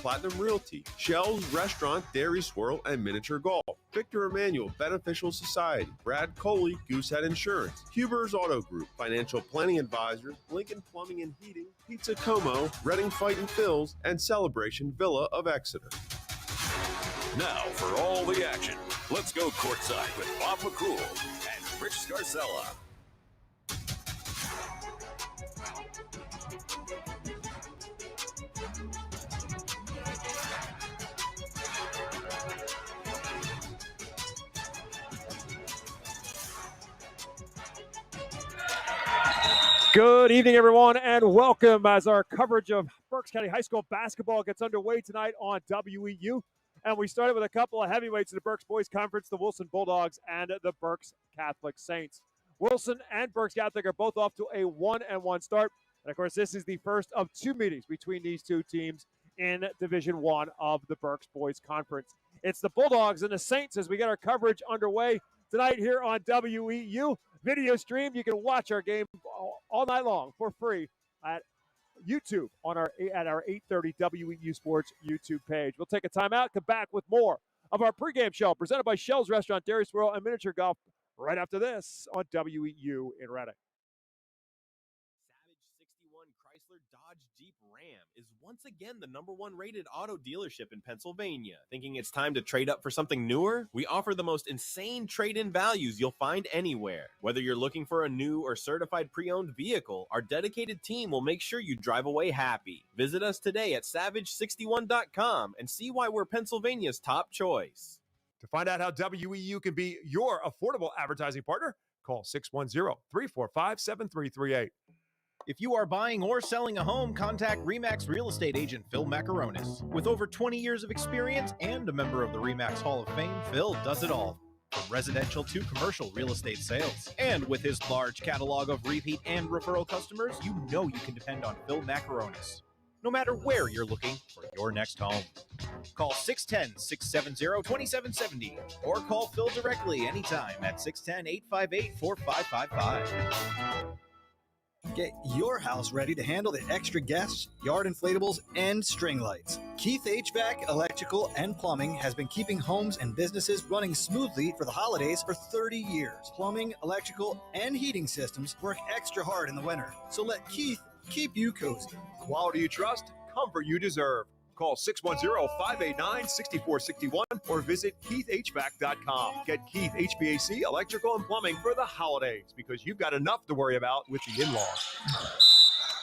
Platinum Realty, Shell's Restaurant, Dairy Swirl, and Miniature Golf, Victor Emmanuel Beneficial Society, Brad Coley, Goosehead Insurance, Huber's Auto Group, Financial Planning Advisors, Lincoln Plumbing and Heating, Pizza Como, Reading Fight and Phil's, and Celebration Villa of Exeter. Now for all the action, let's go courtside with Bob McCool and Rich Scarcella. Good evening, everyone, and welcome as our coverage of Berks County High School basketball gets underway tonight on WEEU. And we started with a couple of heavyweights in the Berks Boys Conference, the Wilson Bulldogs and the Berks Catholic Saints. Wilson and Berks Catholic are both off to a 1-1 start. And, of course, this is the first of two meetings between these two teams in Division I of the Berks Boys Conference. It's the Bulldogs and the Saints as we get our coverage underway tonight here on WEEU. Video stream. You can watch our game all night long for free at YouTube at our 8:30 WEEU Sports YouTube page. We'll take a timeout, come back with more of our pregame show presented by Shell's Restaurant, Dairy Swirl, and Miniature Golf right after this on WEEU in Reading. Savage 61 Chrysler Dodge Jeep Ram is once again the #1 rated auto dealership in Pennsylvania. Thinking it's time to trade up for something newer? We offer the most insane trade-in values you'll find anywhere. Whether you're looking for a new or certified pre-owned vehicle, our dedicated team will make sure you drive away happy. Visit us today at savage61.com and see why we're Pennsylvania's top choice. To find out how WEEU can be your affordable advertising partner, call 610-345-7338. If you are buying or selling a home, contact RE/MAX real estate agent Phil Macaronis. With over 20 years of experience and a member of the RE/MAX Hall of Fame, Phil does it all, from residential to commercial real estate sales. And with his large catalog of repeat and referral customers, you know you can depend on Phil Macaronis, no matter where you're looking for your next home. Call 610-670-2770 or call Phil directly anytime at 610-858-4555. Get your house ready to handle the extra guests, yard inflatables, and string lights. Keith HVAC, Electrical, and Plumbing has been keeping homes and businesses running smoothly for the holidays for 30 years. Plumbing, electrical, and heating systems work extra hard in the winter. So let Keith keep you cozy. Quality you trust, comfort you deserve. Call 610-589-6461 or visit KeithHVAC.com. Get Keith HVAC, Electrical, and Plumbing for the holidays because you've got enough to worry about with the in-laws.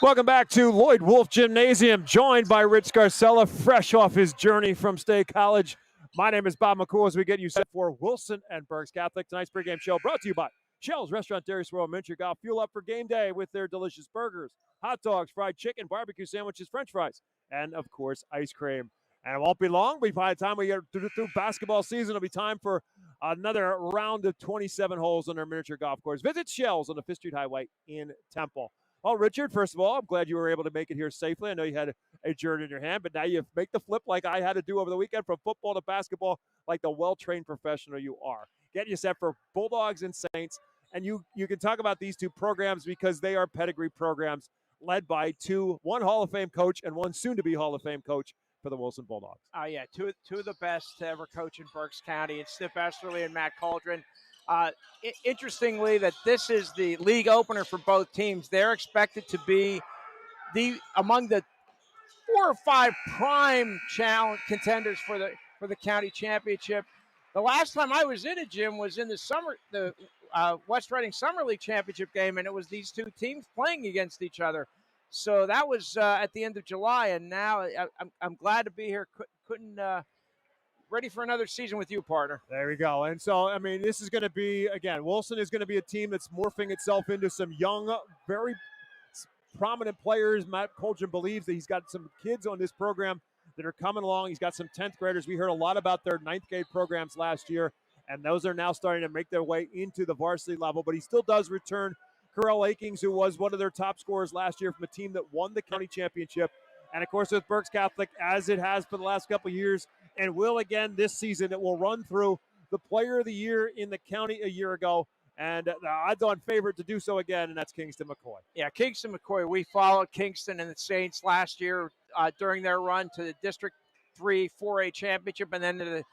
Welcome back to Lloyd Wolf Gymnasium, joined by Rich Scarcella, fresh off his journey from State College. My name is Bob McCool as we get you set for Wilson and Berks Catholic. Tonight's pregame show brought to you by Shell's Restaurant, Dairy Swirl, Miniature Golf. Fuel up for game day with their delicious burgers, hot dogs, fried chicken, barbecue sandwiches, french fries, and, of course, ice cream. And it won't be long. By the time we get through basketball season, it'll be time for another round of 27 holes on our miniature golf course. Visit Shell's on the Fifth Street Highway in Temple. Well, Richard, first of all, I'm glad you were able to make it here safely. I know you had a journey in your hand, but now you make the flip like I had to do over the weekend from football to basketball like the well-trained professional you are. Getting you set for Bulldogs and Saints. And you can talk about these two programs because they are pedigree programs led by one Hall of Fame coach and one soon-to-be Hall of Fame coach for the Wilson Bulldogs. Oh, yeah, two of the best to ever coach in Berks County. It's Stip Esterly and Matt Cauldron. Interestingly, that this is the league opener for both teams. They're expected to be among the 4 or 5 prime challenge contenders for the county championship. The last time I was in a gym was in the West Reading Summer League championship game, and it was these two teams playing against each other. So that was at the end of July, and now I'm glad to be here. Couldn't ready for another season with you, partner. There we go. And so, I mean, this is going to be, again, Wilson is going to be a team that's morphing itself into some young, very prominent players. Matt Cauldron believes that he's got some kids on this program that are coming along. He's got some 10th graders. We heard a lot about their 9th grade programs last year, and those are now starting to make their way into the varsity level. But he still does return Carell Akings, who was one of their top scorers last year from a team that won the county championship. And, of course, with Berks Catholic, as it has for the last couple of years, and will again this season, it will run through the player of the year in the county a year ago. And the odds-on favorite to do so again, and that's Kingston McCoy. Yeah, Kingston McCoy. We followed Kingston and the Saints last year during their run to the district 3 4A championship and then to the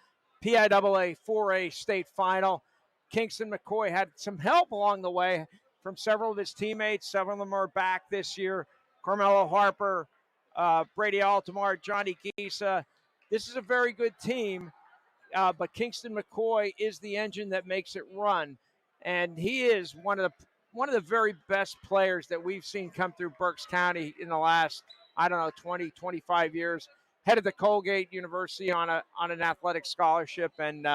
PIAA 4A state final. Kingston McCoy had some help along the way from several of his teammates. Several of them are back this year. Carmelo Harper, Brady Altamar, Johnny Giesa. This is a very good team, but Kingston McCoy is the engine that makes it run. And he is one of the very best players that we've seen come through Berks County in the last, 20, 25 years. Headed to Colgate University on an athletic scholarship, and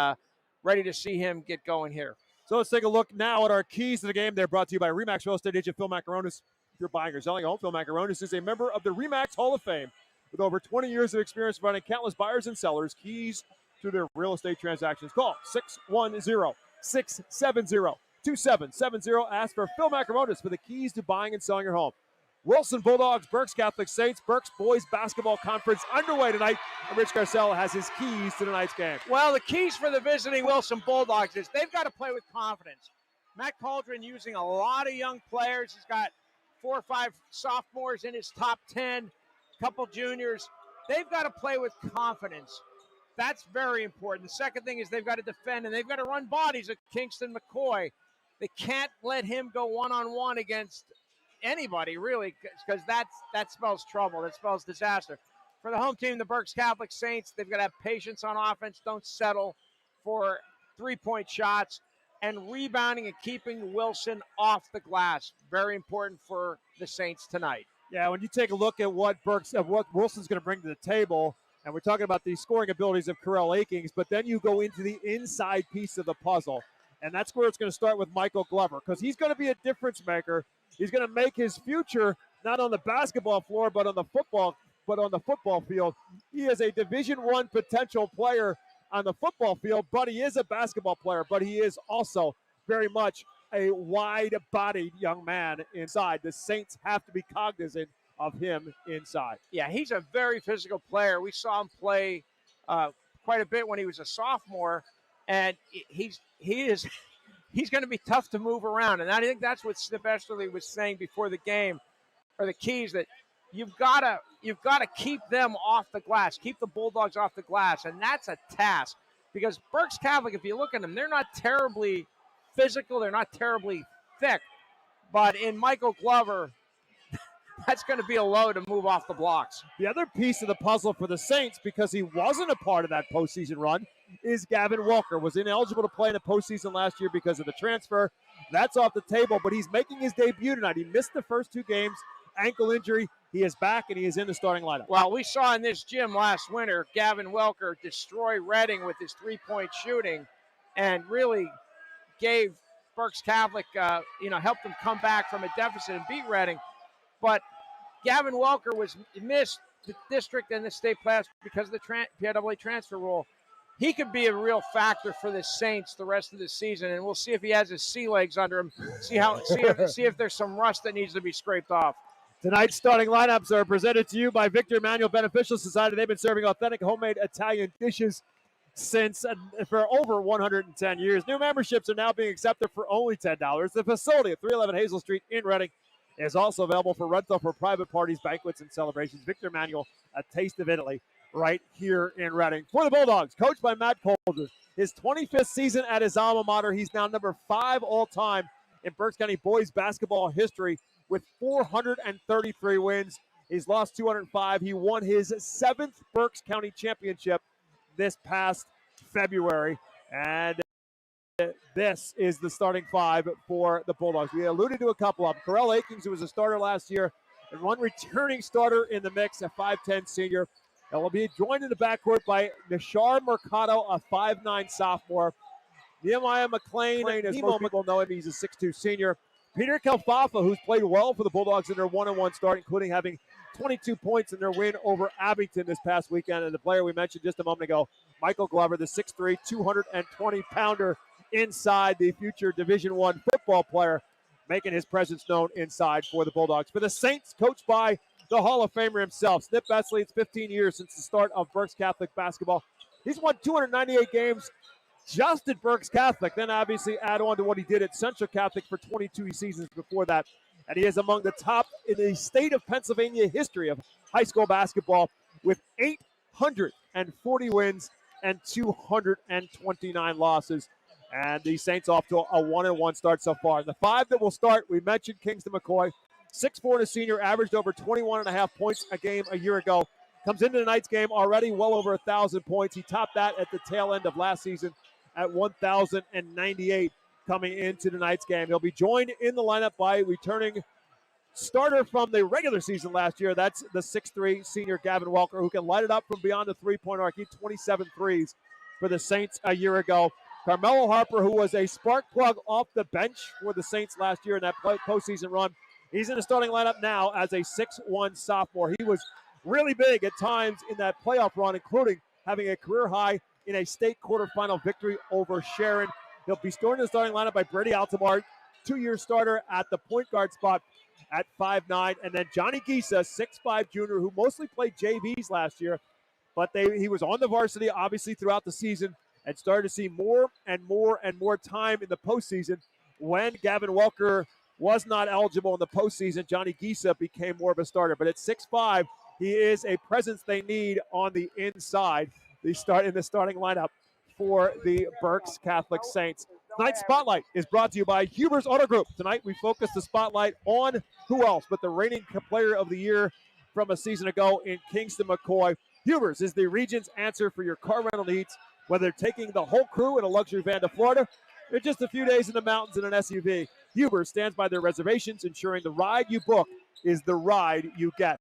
ready to see him get going here. So let's take a look now at our keys to the game. They're brought to you by RE/MAX Real Estate agent Phil Macaronis. If you're buying or selling a home, Phil Macaronis is a member of the RE/MAX Hall of Fame. With over 20 years of experience providing countless buyers and sellers keys to their real estate transactions. Call 610-670-2770. Ask for Phil Macaronis for the keys to buying and selling your home. Wilson Bulldogs, Berks Catholic Saints, Berks Boys Basketball Conference underway tonight. And Rich Garcella has his keys to tonight's game. Well, the keys for the visiting Wilson Bulldogs is they've got to play with confidence. Matt Cauldron using a lot of young players. He's got 4 or 5 sophomores in his top 10, a couple juniors. They've got to play with confidence. That's very important. The second thing is they've got to defend, and they've got to run bodies at Kingston McCoy. They can't let him go one-on-one against anybody, really, because that spells trouble. That spells disaster. For the home team, the Berks Catholic Saints, they've got to have patience on offense. Don't settle for three-point shots. And rebounding and keeping Wilson off the glass. Very important for the Saints tonight. Yeah, when you take a look at what Wilson's going to bring to the table, and we're talking about the scoring abilities of Carell Akings, but then you go into the inside piece of the puzzle. And that's where it's going to start with Michael Glover, because he's going to be a difference maker. He's going to make his future not on the basketball floor, but on the football field. He is a Division I potential player on the football field, but he is a basketball player. But he is also very much a wide-bodied young man inside. The Saints have to be cognizant of him inside. Yeah, he's a very physical player. We saw him play quite a bit when he was a sophomore, and he's going to be tough to move around. And I think that's what Snip Esterly was saying before the game, or the keys, that you've got to keep them off the glass, keep the Bulldogs off the glass, and that's a task. Because Berks Catholic, if you look at them, they're not terribly physical, they're not terribly thick, but in Michael Glover, that's going to be a load to move off the blocks. The other piece of the puzzle for the Saints, because he wasn't a part of that postseason run, is Gavin Welker. Was ineligible to play in the postseason last year because of the transfer. That's off the table, but he's making his debut tonight. He missed the first 2 games, ankle injury. He is back, and he is in the starting lineup. Well, we saw in this gym last winter, Gavin Welker destroy Reading with his 3-point shooting and really gave Berks Catholic, helped them come back from a deficit and beat Reading. But Gavin Welker was missed the district and the state playoffs because of the PIAA transfer rule. He could be a real factor for the Saints the rest of the season, and we'll see if he has his sea legs under him. See if there's some rust that needs to be scraped off. Tonight's starting lineups are presented to you by Victor Emmanuel Beneficial Society. They've been serving authentic homemade Italian dishes for over 110 years. New memberships are now being accepted for only $10. The facility at 311 Hazel Street in Reading is also available for rental for private parties, banquets, and celebrations. Victor Emmanuel, a taste of Italy, right here in Reading. For the Bulldogs, coached by Matt Cauldron, his 25th season at his alma mater. He's now number 5 all-time in Berks County boys basketball history with 433 wins. He's lost 205. He won his 7th Berks County championship this past February. And this is the starting 5 for the Bulldogs. We alluded to a couple of them. Carell Akings, who was a starter last year, and one returning starter in the mix, a 5'10 senior. And will be joined in the backcourt by Nishar Mercado, a 5'9 sophomore. Nehemiah McLean, as most people know him, he's a 6'2 senior. Peter Kelfafa, who's played well for the Bulldogs in their 1-on-1 start, including having 22 points in their win over Abington this past weekend. And the player we mentioned just a moment ago, Michael Glover, the 6'3", 220-pounder inside, the future Division I football player, making his presence known inside for the Bulldogs. For the Saints, coached by the Hall of Famer himself, Snip Esterly. It's 15 years since the start of Berks Catholic basketball. He's won 298 games just at Berks Catholic. Then obviously add on to what he did at Central Catholic for 22 seasons before that. And he is among the top in the state of Pennsylvania history of high school basketball with 140 wins and 229 losses. And the Saints off to a 1-1 start so far. The five that will start, we mentioned Kingston McCoy, 6'4" and a senior, averaged over 21.5 points a game a year ago. Comes into tonight's game already well over 1,000 points. He topped that at the tail end of last season at 1,098 coming into tonight's game. He'll be joined in the lineup by returning starter from the regular season last year. That's the 6'3" senior Gavin Welker, who can light it up from beyond the three-point arc. He had 27 threes for the Saints a year ago. Carmelo Harper, who was a spark plug off the bench for the Saints last year in that postseason run, he's in the starting lineup now as a 6'1" sophomore. He was really big at times in that playoff run, including having a career high in a state quarterfinal victory over Sharon. He'll be starting the starting lineup by Brady Altamar, 2-year starter at the point guard spot at 5'9", and then Johnny Gisa, 6'5" junior, who mostly played JVs last year, but he was on the varsity obviously throughout the season and started to see more and more and more time in the postseason. When Gavin Welker was not eligible in the postseason, Johnny Gisa became more of a starter. But at 6'5", he is a presence they need on the inside. They start in the starting lineup for the Berks Catholic Saints. Tonight's Spotlight is brought to you by Huber's Auto Group. Tonight we focus the spotlight on who else but the reigning player of the year from a season ago in Kingston McCoy. Huber's is the region's answer for your car rental needs, whether taking the whole crew in a luxury van to Florida or just a few days in the mountains in an SUV. Huber's stands by their reservations, ensuring the ride you book is the ride you get.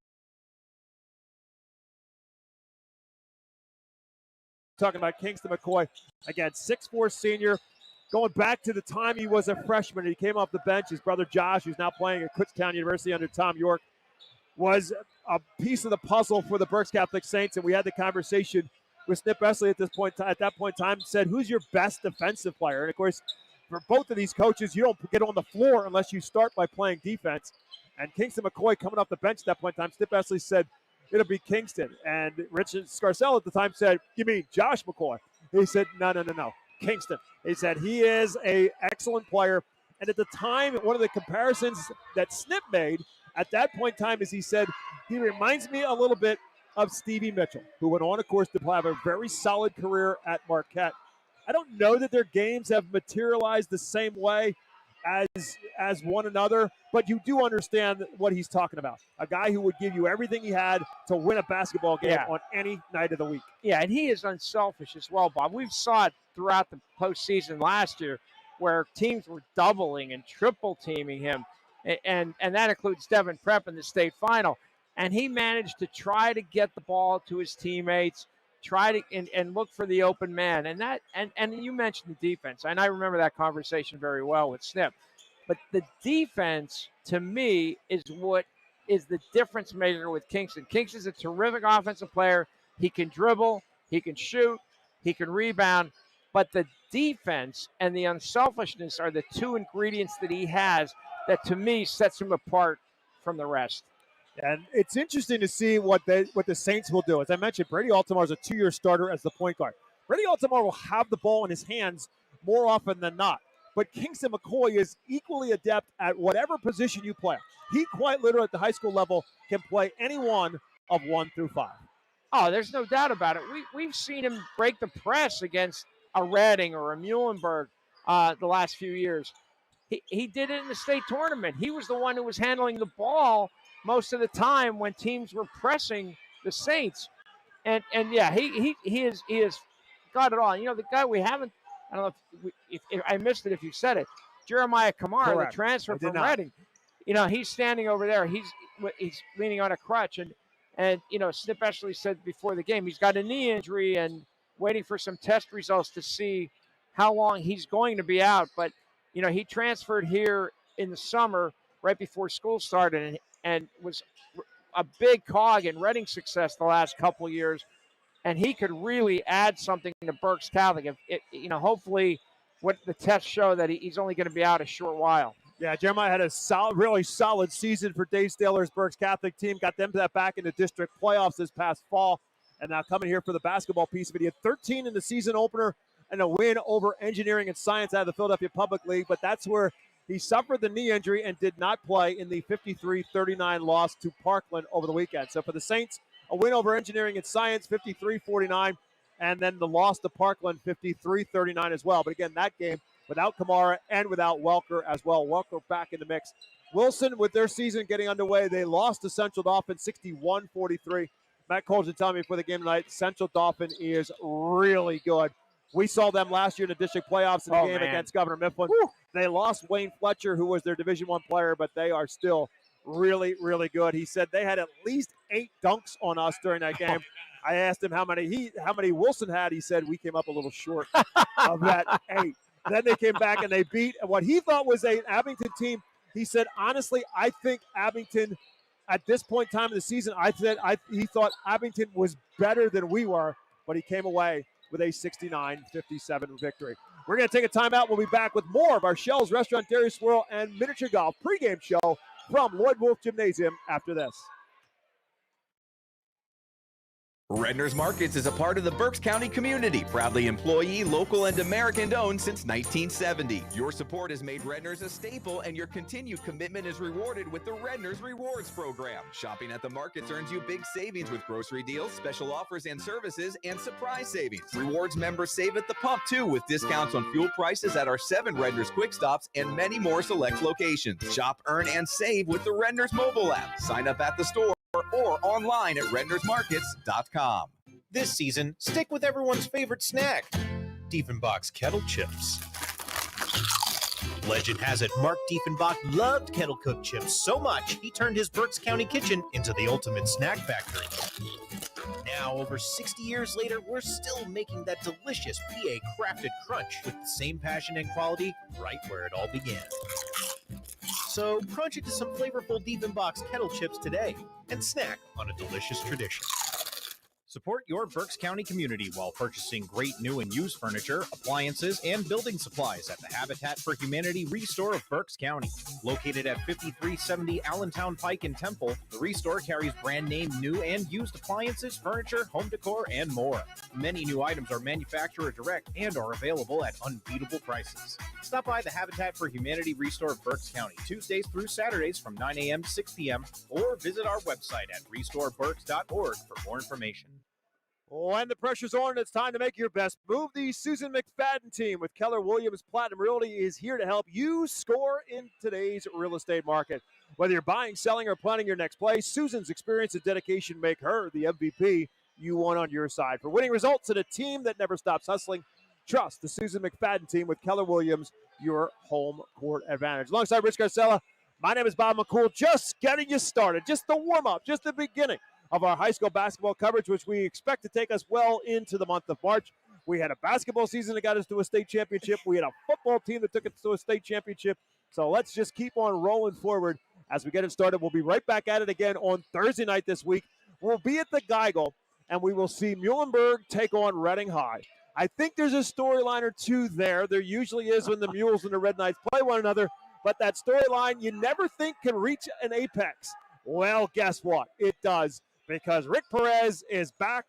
Talking about Kingston McCoy, again, 6'4" senior, going back to the time he was a freshman. He came off the bench. His brother Josh, who's now playing at Kutztown University under Tom York, was a piece of the puzzle for the Berks Catholic Saints, and we had the conversation with Snip Esley at that point in time, said, who's your best defensive player? And, of course, for both of these coaches, you don't get on the floor unless you start by playing defense. And Kingston McCoy coming off the bench at that point in time, Snip Esley said, it'll be Kingston. And Richard Scarcell at the time said, you mean Josh McCoy? He said, no, Kingston. He said he is an excellent player. And at the time, one of the comparisons that Snip made at that point in time is he said, he reminds me a little bit of Stevie Mitchell, who went on, of course, to have a very solid career at Marquette. I don't know that their games have materialized the same way as one another, but you do understand what he's talking about. A guy who would give you everything he had to win a basketball game on any night of the week. Yeah, and he is unselfish as well, Bob. We saw it throughout the postseason last year where teams were doubling and triple teaming him, and that includes Devin Prep in the state final. And he managed to try to get the ball to his teammates, and look for the open man. And you mentioned the defense, and I remember that conversation very well with Snip. But the defense, to me, is what is the difference maker with Kingston. Kingston's a terrific offensive player. He can dribble, he can shoot, he can rebound. But the defense and the unselfishness are the two ingredients that he has that, to me, sets him apart from the rest. And it's interesting to see what the Saints will do. As I mentioned, Brady Altamar is a 2-year starter as the point guard. Brady Altamar will have the ball in his hands more often than not. But Kingston McCoy is equally adept at whatever position you play. He quite literally at the high school level can play any one of 1 through 5. Oh, there's no doubt about it. We've seen him break the press against a Reading or a Muhlenberg the last few years. He did it in the state tournament. He was the one who was handling the ball most of the time when teams were pressing the Saints. And yeah, he is got it all. You know, the guy we haven't, I don't know if I missed it if you said it, Jeremiah Kamara, Correct. the transfer from Reading. You know, he's standing over there. He's leaning on a crutch. And you know, Snip Esley said before the game, he's got a knee injury and waiting for some test results to see how long he's going to be out. But, you know, he transferred here in the summer right before school started and was a big cog in Reading success the last couple of years. And he could really add something to Berks Catholic. You know, hopefully what the tests show that he's only going to be out a short while. Yeah, Jeremiah had a really solid season for Dave Staller's Berks Catholic team. Got them back in the district playoffs this past fall. And now coming here for the basketball piece of it. He had 13 in the season opener and a win over Engineering and Science out of the Philadelphia Public League. But that's where he suffered the knee injury and did not play in the 53-39 loss to Parkland over the weekend. So for the Saints, a win over Engineering and Science, 53-49, and then the loss to Parkland, 53-39 as well. But again, that game without Kamara and without Welker as well. Welker back in the mix. Wilson, with their season getting underway, they lost to Central Dauphin 61-43. Matt Colton telling me before the game tonight, Central Dauphin is really good. We saw them last year in the district playoffs in the game against Governor Mifflin. Woo! They lost Wayne Fletcher, who was their Division I player, but they are still really, really good. He said they had at least 8 dunks on us during that game. I asked him how many Wilson had. He said we came up a little short of that 8. Then they came back and they beat what he thought was an Abington team. He said, honestly, I think Abington, at this point in time in the season, he thought Abington was better than we were, but he came away with a 69-57 victory. We're going to take a timeout. We'll be back with more of our Shell's Restaurant, Dairy Swirl, and Miniature Golf pregame show from Lloyd Wolf Gymnasium after this. Redner's Markets is a part of the Berks County community, proudly employee, local, and American-owned since 1970. Your support has made Redner's a staple, and your continued commitment is rewarded with the Redner's Rewards Program. Shopping at the markets earns you big savings with grocery deals, special offers and services, and surprise savings. Rewards members save at the pump, too, with discounts on fuel prices at our 7 Redner's Quick Stops and many more select locations. Shop, earn, and save with the Redner's mobile app. Sign up at the store or online at rendersmarkets.com. This season, stick with everyone's favorite snack, Diefenbach's Kettle Chips. Legend has it, Mark Diefenbach loved kettle cooked chips so much, he turned his Berks County kitchen into the ultimate snack factory. Now, over 60 years later, we're still making that delicious PA crafted crunch with the same passion and quality right where it all began. So crunch into some flavorful Diefenbach's kettle chips today and snack on a delicious tradition. Support your Berks County community while purchasing great new and used furniture, appliances, and building supplies at the Habitat for Humanity Restore of Berks County. Located at 5370 Allentown Pike in Temple, the Restore carries brand name new and used appliances, furniture, home decor, and more. Many new items are manufacturer direct and are available at unbeatable prices. Stop by the Habitat for Humanity Restore of Berks County Tuesdays through Saturdays from 9 a.m. to 6 p.m. or visit our website at restoreberks.org for more information. When the pressure's on, it's time to make your best move. The Susan McFadden team with Keller Williams Platinum Realty is here to help you score in today's real estate market. Whether you're buying, selling, or planning your next play, Susan's experience and dedication make her the MVP you want on your side. For winning results and a team that never stops hustling, trust the Susan McFadden team with Keller Williams, your home court advantage. Alongside Rich Garcella, my name is Bob McCool, just getting you started, just the warm-up, just the beginning of our high school basketball coverage, which we expect to take us well into the month of March. We had a basketball season that got us to a state championship. We had a football team that took us to a state championship. So let's just keep on rolling forward as we get it started. We'll be right back at it again on Thursday night this week. We'll be at the Geigel, and we will see Muhlenberg take on Reading High. I think there's a storyline or two there. There usually is when the Mules and the Red Knights play one another. But that storyline you never think can reach an apex. Well, guess what? It does. Because Rick Perez is back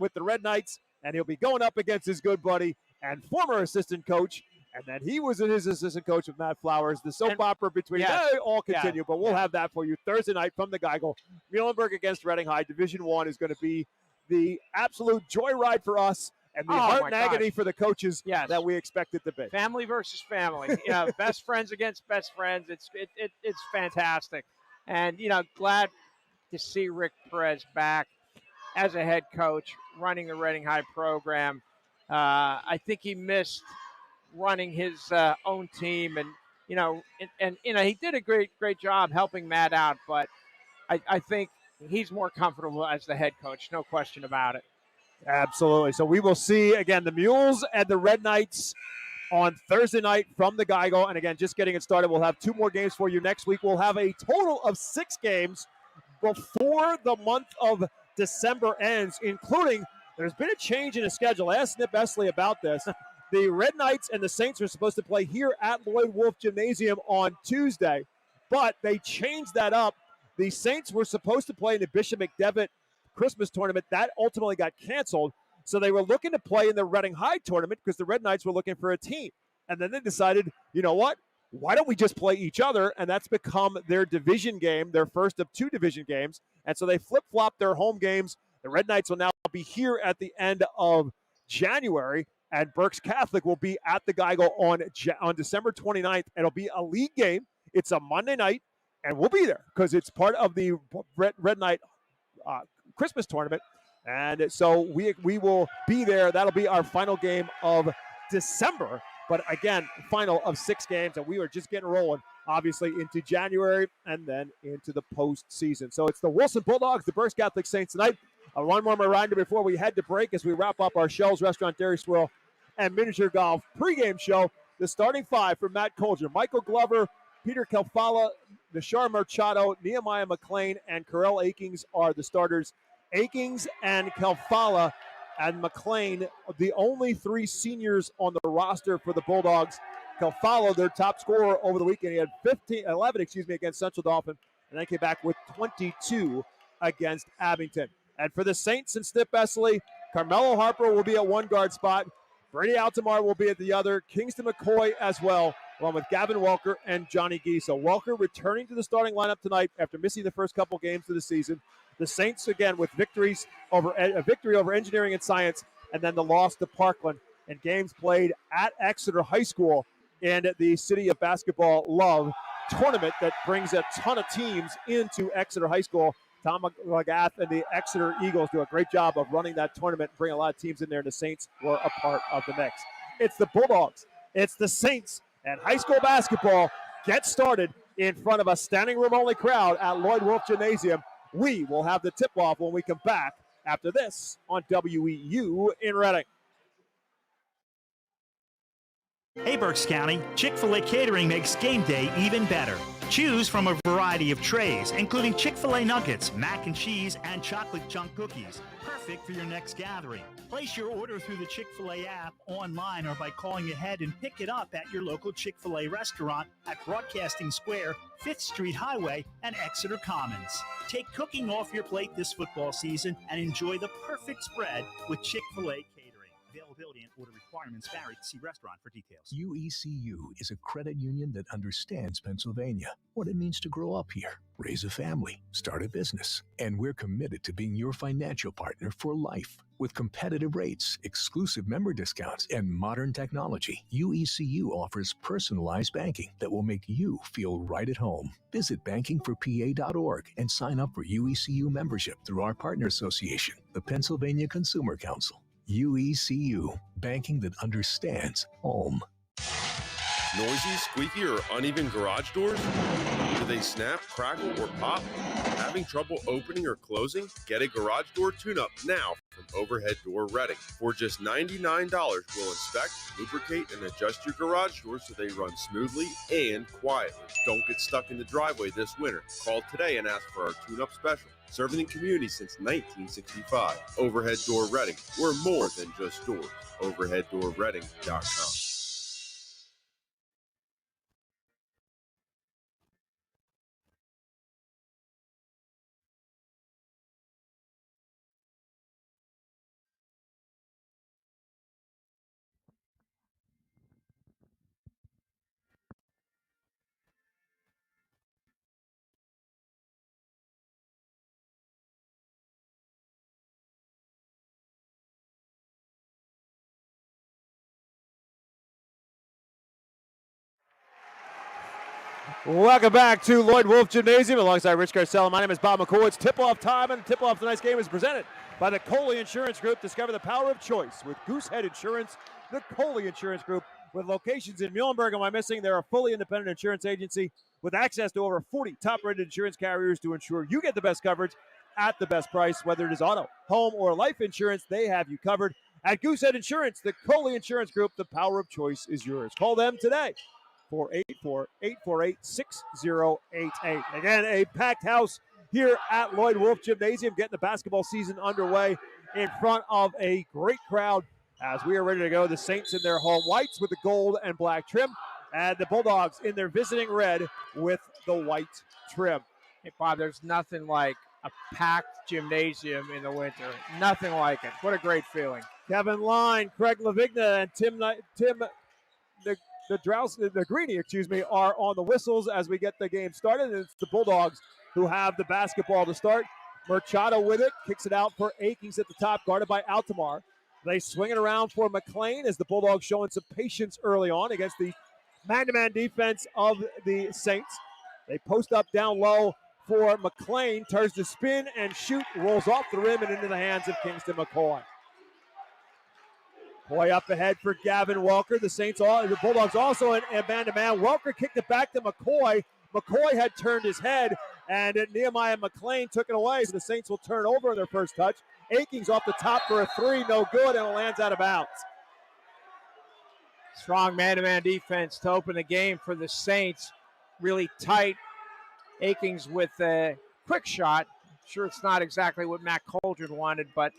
with the Red Knights, and he'll be going up against his good buddy and former assistant coach, and then he was his assistant coach with Matt Flowers. The soap opera between they all continue, but we'll have that for you Thursday night from the Geigel. Muhlenberg against Reading High. Division I is going to be the absolute joyride for us and the heart and agony for the coaches that we expect it to be. Family versus family. Best friends against best friends. It's fantastic. And, glad to see Rick Perez back as a head coach running the Reading High program. I think he missed running his own team, and he did a great job helping Matt out. But I think he's more comfortable as the head coach, no question about it. Absolutely. So we will see again the Mules and the Red Knights on Thursday night from the Geigel. And again, just getting it started, we'll have 2 more games for you next week. We'll have a total of 6 games before the month of December ends, including there's been a change in the schedule. I asked Nip Esley about this. The Red Knights and the Saints are supposed to play here at Lloyd Wolf Gymnasium on Tuesday, but they changed that up. The Saints were supposed to play in the Bishop McDevitt Christmas tournament. That ultimately got canceled, so they were looking to play in the Reading High tournament because the Red Knights were looking for a team. And then they decided, you know what? Why don't we just play each other? And that's become their division game, their first of 2 division games. And so they flip-flop their home games. The Red Knights will now be here at the end of January, and Berks Catholic will be at the Geigel on December 29th. It'll be a league game. It's a Monday night, and we'll be there because it's part of the Red Knight Christmas tournament. And so we will be there. That'll be our final game of December. But again, final of 6 games, and we are just getting rolling, obviously, into January and then into the postseason. So it's the Wilson Bulldogs, the Berks Catholic Saints tonight. One more reminder before we head to break as we wrap up our Shell's Restaurant, Dairy Swirl, and Miniature Golf pregame show. The starting 5 for Matt Colger: Michael Glover, Peter Kelfala, Nishar Machado, Nehemiah McLean, and Karel Akings are the starters. Akings and Kelfala and McLean, the only 3 seniors on the roster for the Bulldogs. Kelfala, their top scorer over the weekend, he had 11 against Central Dauphin, and then came back with 22 against Abington. And for the Saints and Stipp Essley, Carmelo Harper will be at one guard spot. Brady Altamar will be at the other. Kingston McCoy as well, along with Gavin Welker and Johnny Gee. So Welker returning to the starting lineup tonight after missing the first couple games of the season. The Saints, again, with a victory over Engineering and Science, and then the loss to Parkland, and games played at Exeter High School in the City of Basketball Love tournament that brings a ton of teams into Exeter High School. Tom McGath and the Exeter Eagles do a great job of running that tournament and bring a lot of teams in there, and the Saints were a part of the mix. It's the Bulldogs, it's the Saints, and high school basketball gets started in front of a standing room only crowd at Lloyd Wolf Gymnasium. We will have the tip-off when we come back after this on WEEU in Reading. Hey Berks County, Chick-fil-A Catering makes game day even better. Choose from a variety of trays, including Chick-fil-A nuggets, mac and cheese, and chocolate chunk cookies. Perfect for your next gathering. Place your order through the Chick-fil-A app, online, or by calling ahead and pick it up at your local Chick-fil-A restaurant at Broadcasting Square, 5th Street Highway, and Exeter Commons. Take cooking off your plate this football season and enjoy the perfect spread with Chick-fil-A Catering. Availability and order requirements vary. See restaurant for details. WECU is a credit union that understands Pennsylvania, what it means to grow up here, raise a family, start a business. And we're committed to being your financial partner for life. With competitive rates, exclusive member discounts, and modern technology, WECU offers personalized banking that will make you feel right at home. Visit bankingforpa.org and sign up for WECU membership through our partner association, the Pennsylvania Consumer Council. WECU, banking that understands home. Noisy, squeaky, or uneven garage doors? Do they snap, crackle, or pop? Having trouble opening or closing? Get a garage door tune-up now from Overhead Door Reading. For just $99, we'll inspect, lubricate, and adjust your garage doors so they run smoothly and quietly. Don't get stuck in the driveway this winter. Call today and ask for our tune-up special. Serving the community since 1965. Overhead Door Reading. We're more than just doors. OverheadDoorReading.com. Welcome back to Lloyd Wolf Gymnasium alongside Rich Garcella. My name is Bob McCool. It's tip-off time, and the tip-off tonight's game is presented by the Coley Insurance Group. Discover the power of choice with Goosehead Insurance, the Coley Insurance Group, with locations in Muhlenberg and Wyomissing. They're a fully independent insurance agency with access to over 40 top-rated insurance carriers to ensure you get the best coverage at the best price. Whether it is auto, home, or life insurance, they have you covered. At Goosehead Insurance, the Coley Insurance Group, the power of choice is yours. Call them today. 484-848-6088. Again, a packed house here at Lloyd Wolf Gymnasium, getting the basketball season underway in front of a great crowd as we are ready to go. The Saints in their home whites with the gold and black trim, and the Bulldogs in their visiting red with the white trim. Hey, Bob, there's nothing like a packed gymnasium in the winter. Nothing like it. What a great feeling. Kevin Line, Craig Lavigna, and Tim the Greeny, are on the whistles as we get the game started. And it's the Bulldogs who have the basketball to start. Machado with it, kicks it out for Akings at the top, guarded by Altamar. They swing it around for McLean as the Bulldogs showing some patience early on against the man-to-man defense of the Saints. They post up down low for McLean, turns to spin and shoot, rolls off the rim and into the hands of Kingston McCoy. McCoy up ahead for Gavin Welker. The Bulldogs also in man-to-man. Welker kicked it back to McCoy. McCoy had turned his head, and Nehemiah McLean took it away. So the Saints will turn over in their first touch. Akings off the top for a three, no good, and it lands out of bounds. Strong man-to-man defense to open the game for the Saints. Really tight. Akings with a quick shot. Sure, it's not exactly what Matt Coldren wanted, but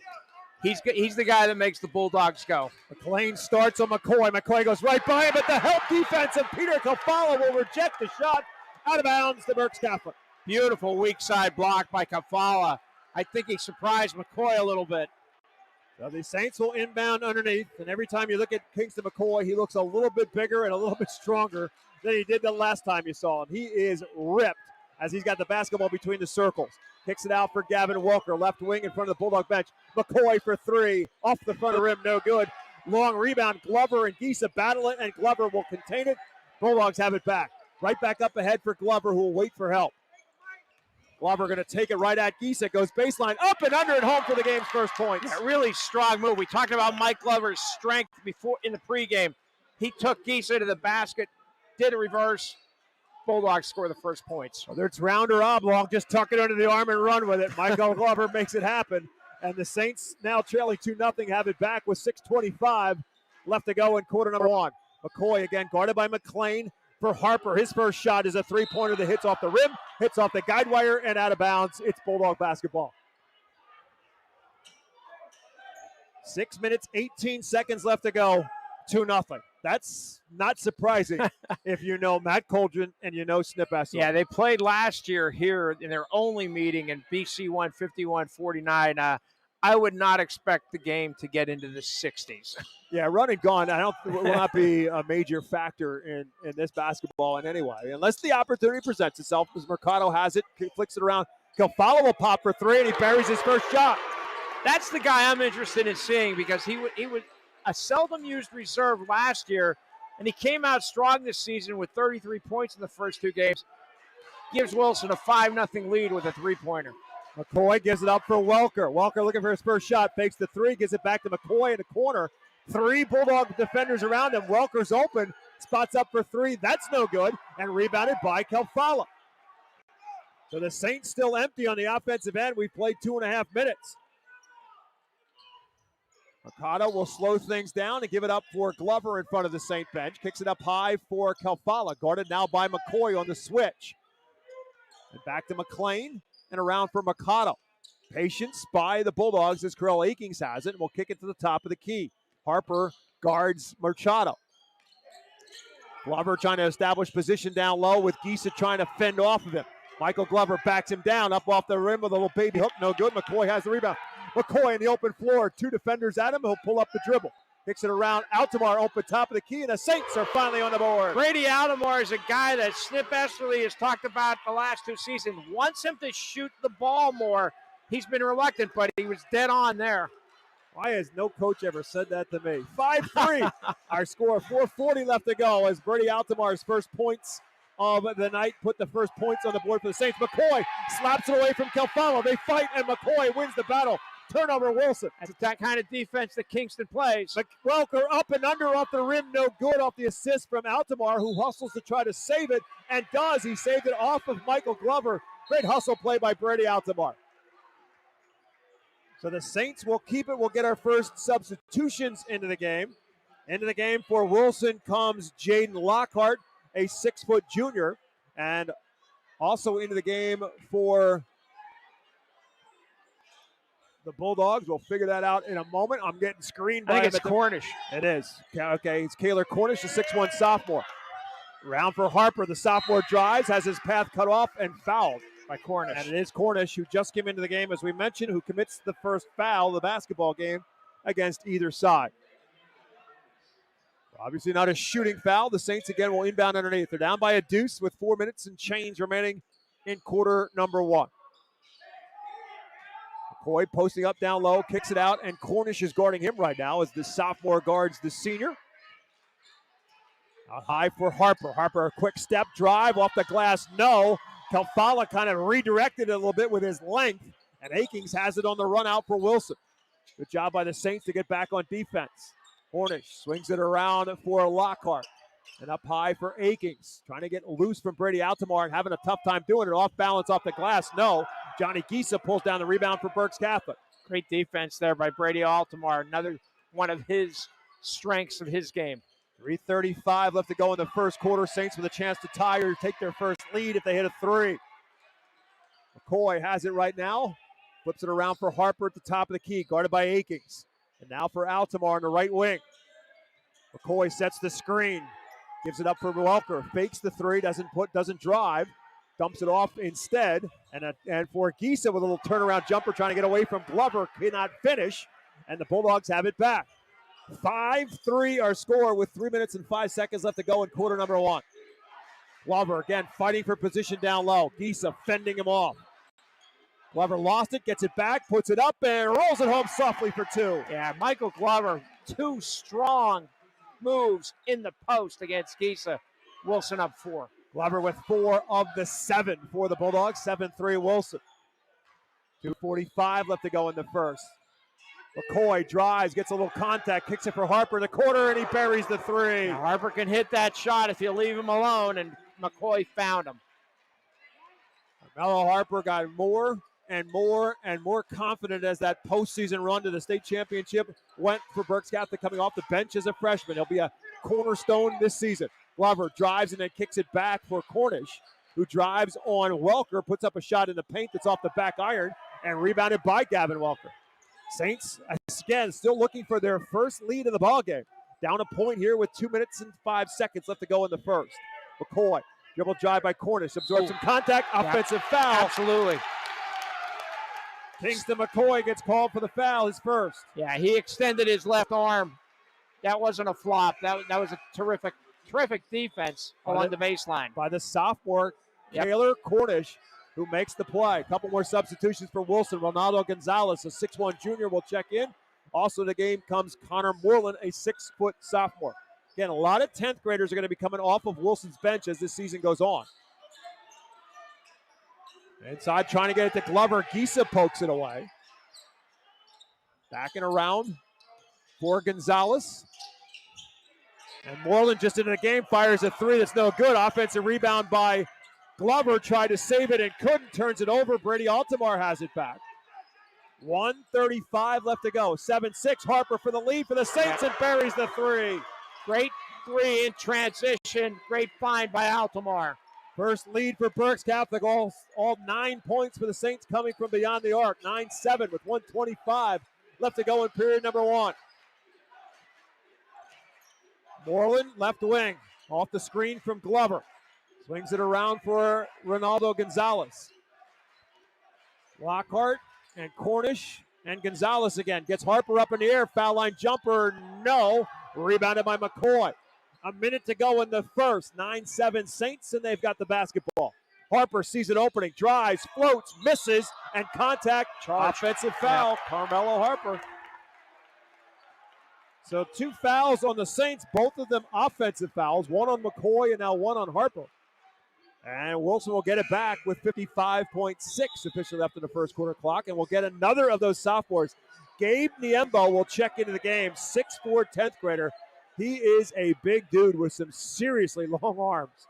he's the guy that makes the Bulldogs go. McLean starts on McCoy. McCoy goes right by him, but the help defense of Peter Kafala will reject the shot. Out of bounds to Berks Catholic. Beautiful weak side block by Kafala. I think he surprised McCoy a little bit. So the Saints will inbound underneath, and every time you look at Kingston McCoy, he looks a little bit bigger and a little bit stronger than he did the last time you saw him. He is ripped as he's got the basketball between the circles. Kicks it out for Gavin Welker, left wing in front of the Bulldog bench. McCoy for three, off the front of the rim, no good. Long rebound, Glover and Gisa battle it, and Glover will contain it. Bulldogs have it back. Right back up ahead for Glover, who will wait for help. Glover going to take it right at Gisa. Goes baseline, up and under and home for the game's first points. Yeah, really strong move. We talked about Mike Glover's strength before in the pregame. He took Gisa to the basket, did a reverse. Bulldogs score the first points. Whether it's round or oblong, just tuck it under the arm and run with it. Michael Glover makes it happen. And the Saints, now trailing 2-0, have it back with 6:25 left to go in quarter number one. McCoy again guarded by McLean. For Harper, his first shot is a three-pointer that hits off the rim, hits off the guide wire, and out of bounds. It's Bulldog basketball. 6 minutes, 18 seconds left to go. 2-0. That's not surprising if you know Matt Coldren and you know Snip Essel. Yeah, they played last year here in their only meeting, and BC won 51-49. I would not expect the game to get into the 60s. Yeah, run and gun, will not be a major factor in this basketball in any way, unless the opportunity presents itself, as Mercado has it, flicks it around. Kafala will pop for three, and he buries his first shot. That's the guy I'm interested in seeing, because he was a seldom-used reserve last year, and he came out strong this season with 33 points in the first two games. Gives Wilson a 5-0 lead with a three-pointer. McCoy gives it up for Welker. Welker looking for his first shot, fakes the three, gives it back to McCoy in the corner. Three Bulldog defenders around him. Welker's open, spots up for three. That's no good, and rebounded by Kelfala. So the Saints still empty on the offensive end. We've played 2.5 minutes. Mercado will slow things down and give it up for Glover in front of the Saint bench. Kicks it up high for Kelfala, guarded now by McCoy on the switch. And back to McLean. And around for Mercado. Patience by the Bulldogs as Carell Akings has it, and will kick it to the top of the key. Harper guards Machado. Glover trying to establish position down low with Gisa trying to fend off of him. Michael Glover backs him down, up off the rim with a little baby hook, no good. McCoy has the rebound. McCoy in the open floor, two defenders at him, he'll pull up the dribble. Kicks it around, Altamar open top of the key, and the Saints are finally on the board. Brady Altamar is a guy that Snip Esterly has talked about the last two seasons. Wants him to shoot the ball more. He's been reluctant, but he was dead on there. Why has no coach ever said that to me? 5-3, our score, 4:40 left to go as Brady Altamar's first points of the night put the first points on the board for the Saints. McCoy slaps it away from Kelfalo. They fight, and McCoy wins the battle. Turnover, Wilson. That's that kind of defense that Kingston plays. Welker up and under off the rim, no good off the assist from Altamar, who hustles to try to save it, and does. He saved it off of Michael Glover. Great hustle play by Brady Altamar. So the Saints will keep it. We'll get our first substitutions into the game. Into the game for Wilson comes Jaden Lockhart, a 6-foot junior, and also into the game for the Bulldogs. We'll figure that out in a moment. I'm getting screened by I think it's Cornish. It is. Okay, it's Kaylor Cornish, a 6'1 sophomore. Round for Harper. The sophomore drives, has his path cut off, and fouled by Cornish. And it is Cornish, who just came into the game, as we mentioned, who commits the first foul of the basketball game against either side. Obviously not a shooting foul. The Saints again will inbound underneath. They're down by a deuce with 4 minutes and change remaining in quarter number one. McCoy posting up down low, kicks it out, and Cornish is guarding him right now as the sophomore guards the senior. Out high for Harper. Harper, a quick step drive off the glass. No. Kalfala kind of redirected it a little bit with his length, and Akings has it on the run out for Wilson. Good job by the Saints to get back on defense. Cornish swings it around for Lockhart. And up high for Akings. Trying to get loose from Brady Altamar and having a tough time doing it. Off balance off the glass. No. Johnny Gisa pulls down the rebound for Berks Catholic. Great defense there by Brady Altamar. Another one of his strengths of his game. 3:35 left to go in the first quarter. Saints with a chance to tie or take their first lead if they hit a three. McCoy has it right now. Flips it around for Harper at the top of the key, guarded by Akings. And now for Altamar on the right wing. McCoy sets the screen. Gives it up for Welker. Fakes the three, doesn't drive. Dumps it off instead. And for Gisa with a little turnaround jumper trying to get away from Glover. Cannot finish. And the Bulldogs have it back. 5-3 our score with 3 minutes and 5 seconds left to go in quarter number one. Glover again fighting for position down low. Gisa fending him off. Glover lost it, gets it back, puts it up, and rolls it home softly for two. Yeah, Michael Glover, two strong moves in the post against Gisa. Wilson up 4. Glover with 4 of the 7 for the Bulldogs. 7-3 Wilson. 2:45 left to go in the first. McCoy drives, gets a little contact, kicks it for Harper in the corner, and he buries the three. Now Harper can hit that shot if you leave him alone, and McCoy found him. Mello Harper got more and more confident as that postseason run to the state championship went for Berks Catholic coming off the bench as a freshman. He'll be a cornerstone this season. Glover drives and then kicks it back for Cornish, who drives on Welker, puts up a shot in the paint that's off the back iron, and rebounded by Gavin Welker. Saints, again, still looking for their first lead in the ballgame. Down a point here with 2 minutes and 5 seconds left to go in the first. McCoy, dribble drive by Cornish, absorbs some contact, offensive foul. Absolutely. Kingston McCoy gets called for the foul, his first. Yeah, he extended his left arm. That wasn't a flop. That was a terrific defense along the baseline. By the sophomore, Taylor Cornish, who makes the play. A couple more substitutions for Wilson. Ronaldo Gonzalez, a 6'1 junior, will check in. Also to the game comes Connor Moreland, a 6-foot sophomore. Again, a lot of 10th graders are going to be coming off of Wilson's bench as this season goes on. Inside, trying to get it to Glover. Gisa pokes it away. Backing around for Gonzalez. And Moreland just into the game, fires a three that's no good. Offensive rebound by Glover, tried to save it and couldn't, turns it over. Brady Altamar has it back. 1:35 left to go. 7-6, Harper for the lead for the Saints and buries the three. Great three in transition. Great find by Altamar. First lead for Berks Catholic, all 9 points for the Saints coming from beyond the arc. 9-7 with 1:25 left to go in period number one. Moreland, left wing, off the screen from Glover. Swings it around for Ronaldo Gonzalez. Lockhart and Cornish and Gonzalez again. Gets Harper up in the air. Foul line jumper, no. Rebounded by McCoy. A minute to go in the first. 9-7 Saints, and they've got the basketball. Harper sees it opening, drives, floats, misses, and contact. Offensive foul, Carmelo Harper. So 2 fouls on the Saints, both of them offensive fouls. One on McCoy and now one on Harper. And Wilson will get it back with 55.6 officially left in the first quarter clock. And we'll get another of those sophomores. Gabe Niembo will check into the game, 6'4", 10th grader. He is a big dude with some seriously long arms.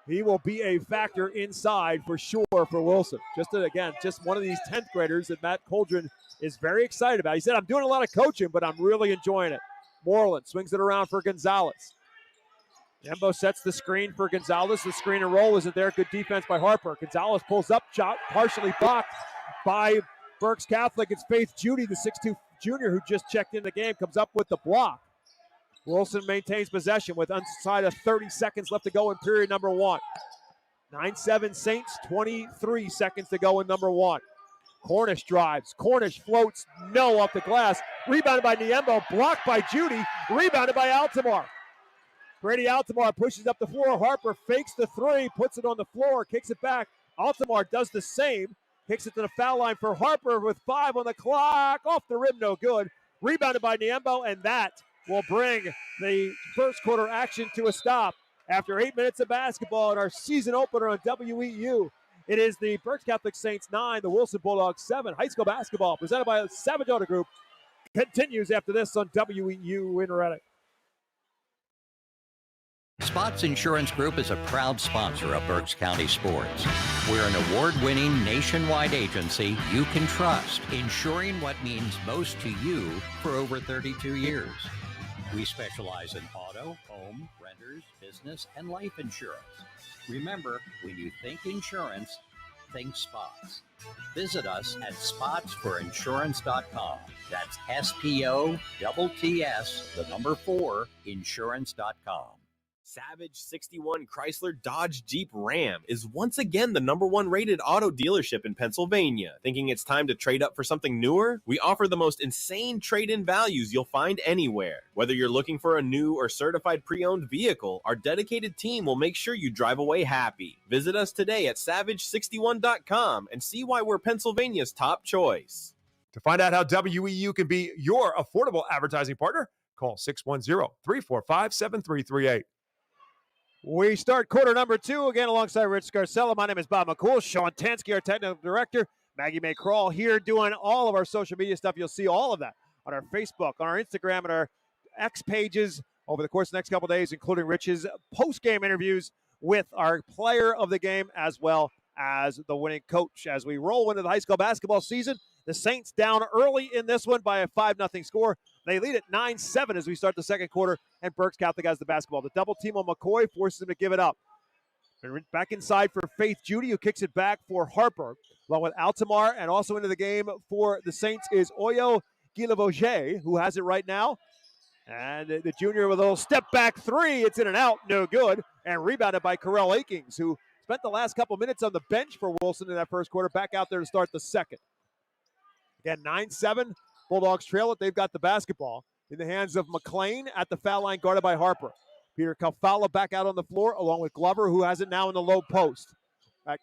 He will be a factor inside for sure for Wilson. Just one of these 10th graders that Matt Coldren is very excited about. He said, I'm doing a lot of coaching, but I'm really enjoying it. Moreland swings it around for Gonzalez. Niembo sets the screen for Gonzalez. The screen and roll isn't there. Good defense by Harper. Gonzalez pulls up, shot partially blocked by Berks Catholic. It's Faith Judy, the 6'2 junior who just checked in the game, comes up with the block. Wilson maintains possession with inside of 30 seconds left to go in period number one. 9-7 Saints, 23 seconds to go in number one. Cornish drives. Cornish floats, no off the glass. Rebounded by Niembo, blocked by Judy, rebounded by Altamar. Brady Altamar pushes up the floor. Harper fakes the three, puts it on the floor, kicks it back. Altamar does the same. Kicks it to the foul line for Harper with 5 on the clock. Off the rim, no good. Rebounded by Niembo, and that will bring the first quarter action to a stop. After 8 minutes of basketball in our season opener on WEEU, it is the Berks Catholic Saints 9, the Wilson Bulldogs 7. High school basketball presented by Savage Auto Group continues after this on WEEU in Reddick. Spots Insurance Group is a proud sponsor of Berks County sports. We're an award-winning nationwide agency you can trust, insuring what means most to you for over 32 years. We specialize in auto, home, renters, business, and life insurance. Remember, when you think insurance, think Spots. Visit us at spotsforinsurance.com. That's SPOTTS, 4, insurance.com. Savage 61 Chrysler Dodge Jeep Ram is once again the #1 rated auto dealership in Pennsylvania. Thinking it's time to trade up for something newer? We offer the most insane trade-in values you'll find anywhere. Whether you're looking for a new or certified pre-owned vehicle, our dedicated team will make sure you drive away happy. Visit us today at savage61.com and see why we're Pennsylvania's top choice. To find out how WEU can be your affordable advertising partner, call 610-345-7338. We start quarter number 2 again alongside Rich Scarcella. My name is Bob McCool. Sean Tansky, our technical director. Maggie May Crawl here doing all of our social media stuff. You'll see all of that on our Facebook, on our Instagram, and our X pages over the course of the next couple of days, including Rich's post-game interviews with our player of the game as well as the winning coach. As we roll into the high school basketball season, the Saints down early in this one by a 5-0 score. They lead at 9-7 as we start the second quarter, and Berks Catholic has the basketball. The double team on McCoy forces him to give it up. Back inside for Faith Judy, who kicks it back for Harper, along with Altamar, and also into the game for the Saints is Oyo Guilavoge, who has it right now. And the junior with a little step back 3. It's in and out, no good. And rebounded by Corell Akings, who spent the last couple minutes on the bench for Wilson in that first quarter, back out there to start the second. Again, 9-7. Bulldogs trail it. They've got the basketball in the hands of McLean at the foul line, guarded by Harper. Peter Calfala back out on the floor, along with Glover, who has it now in the low post.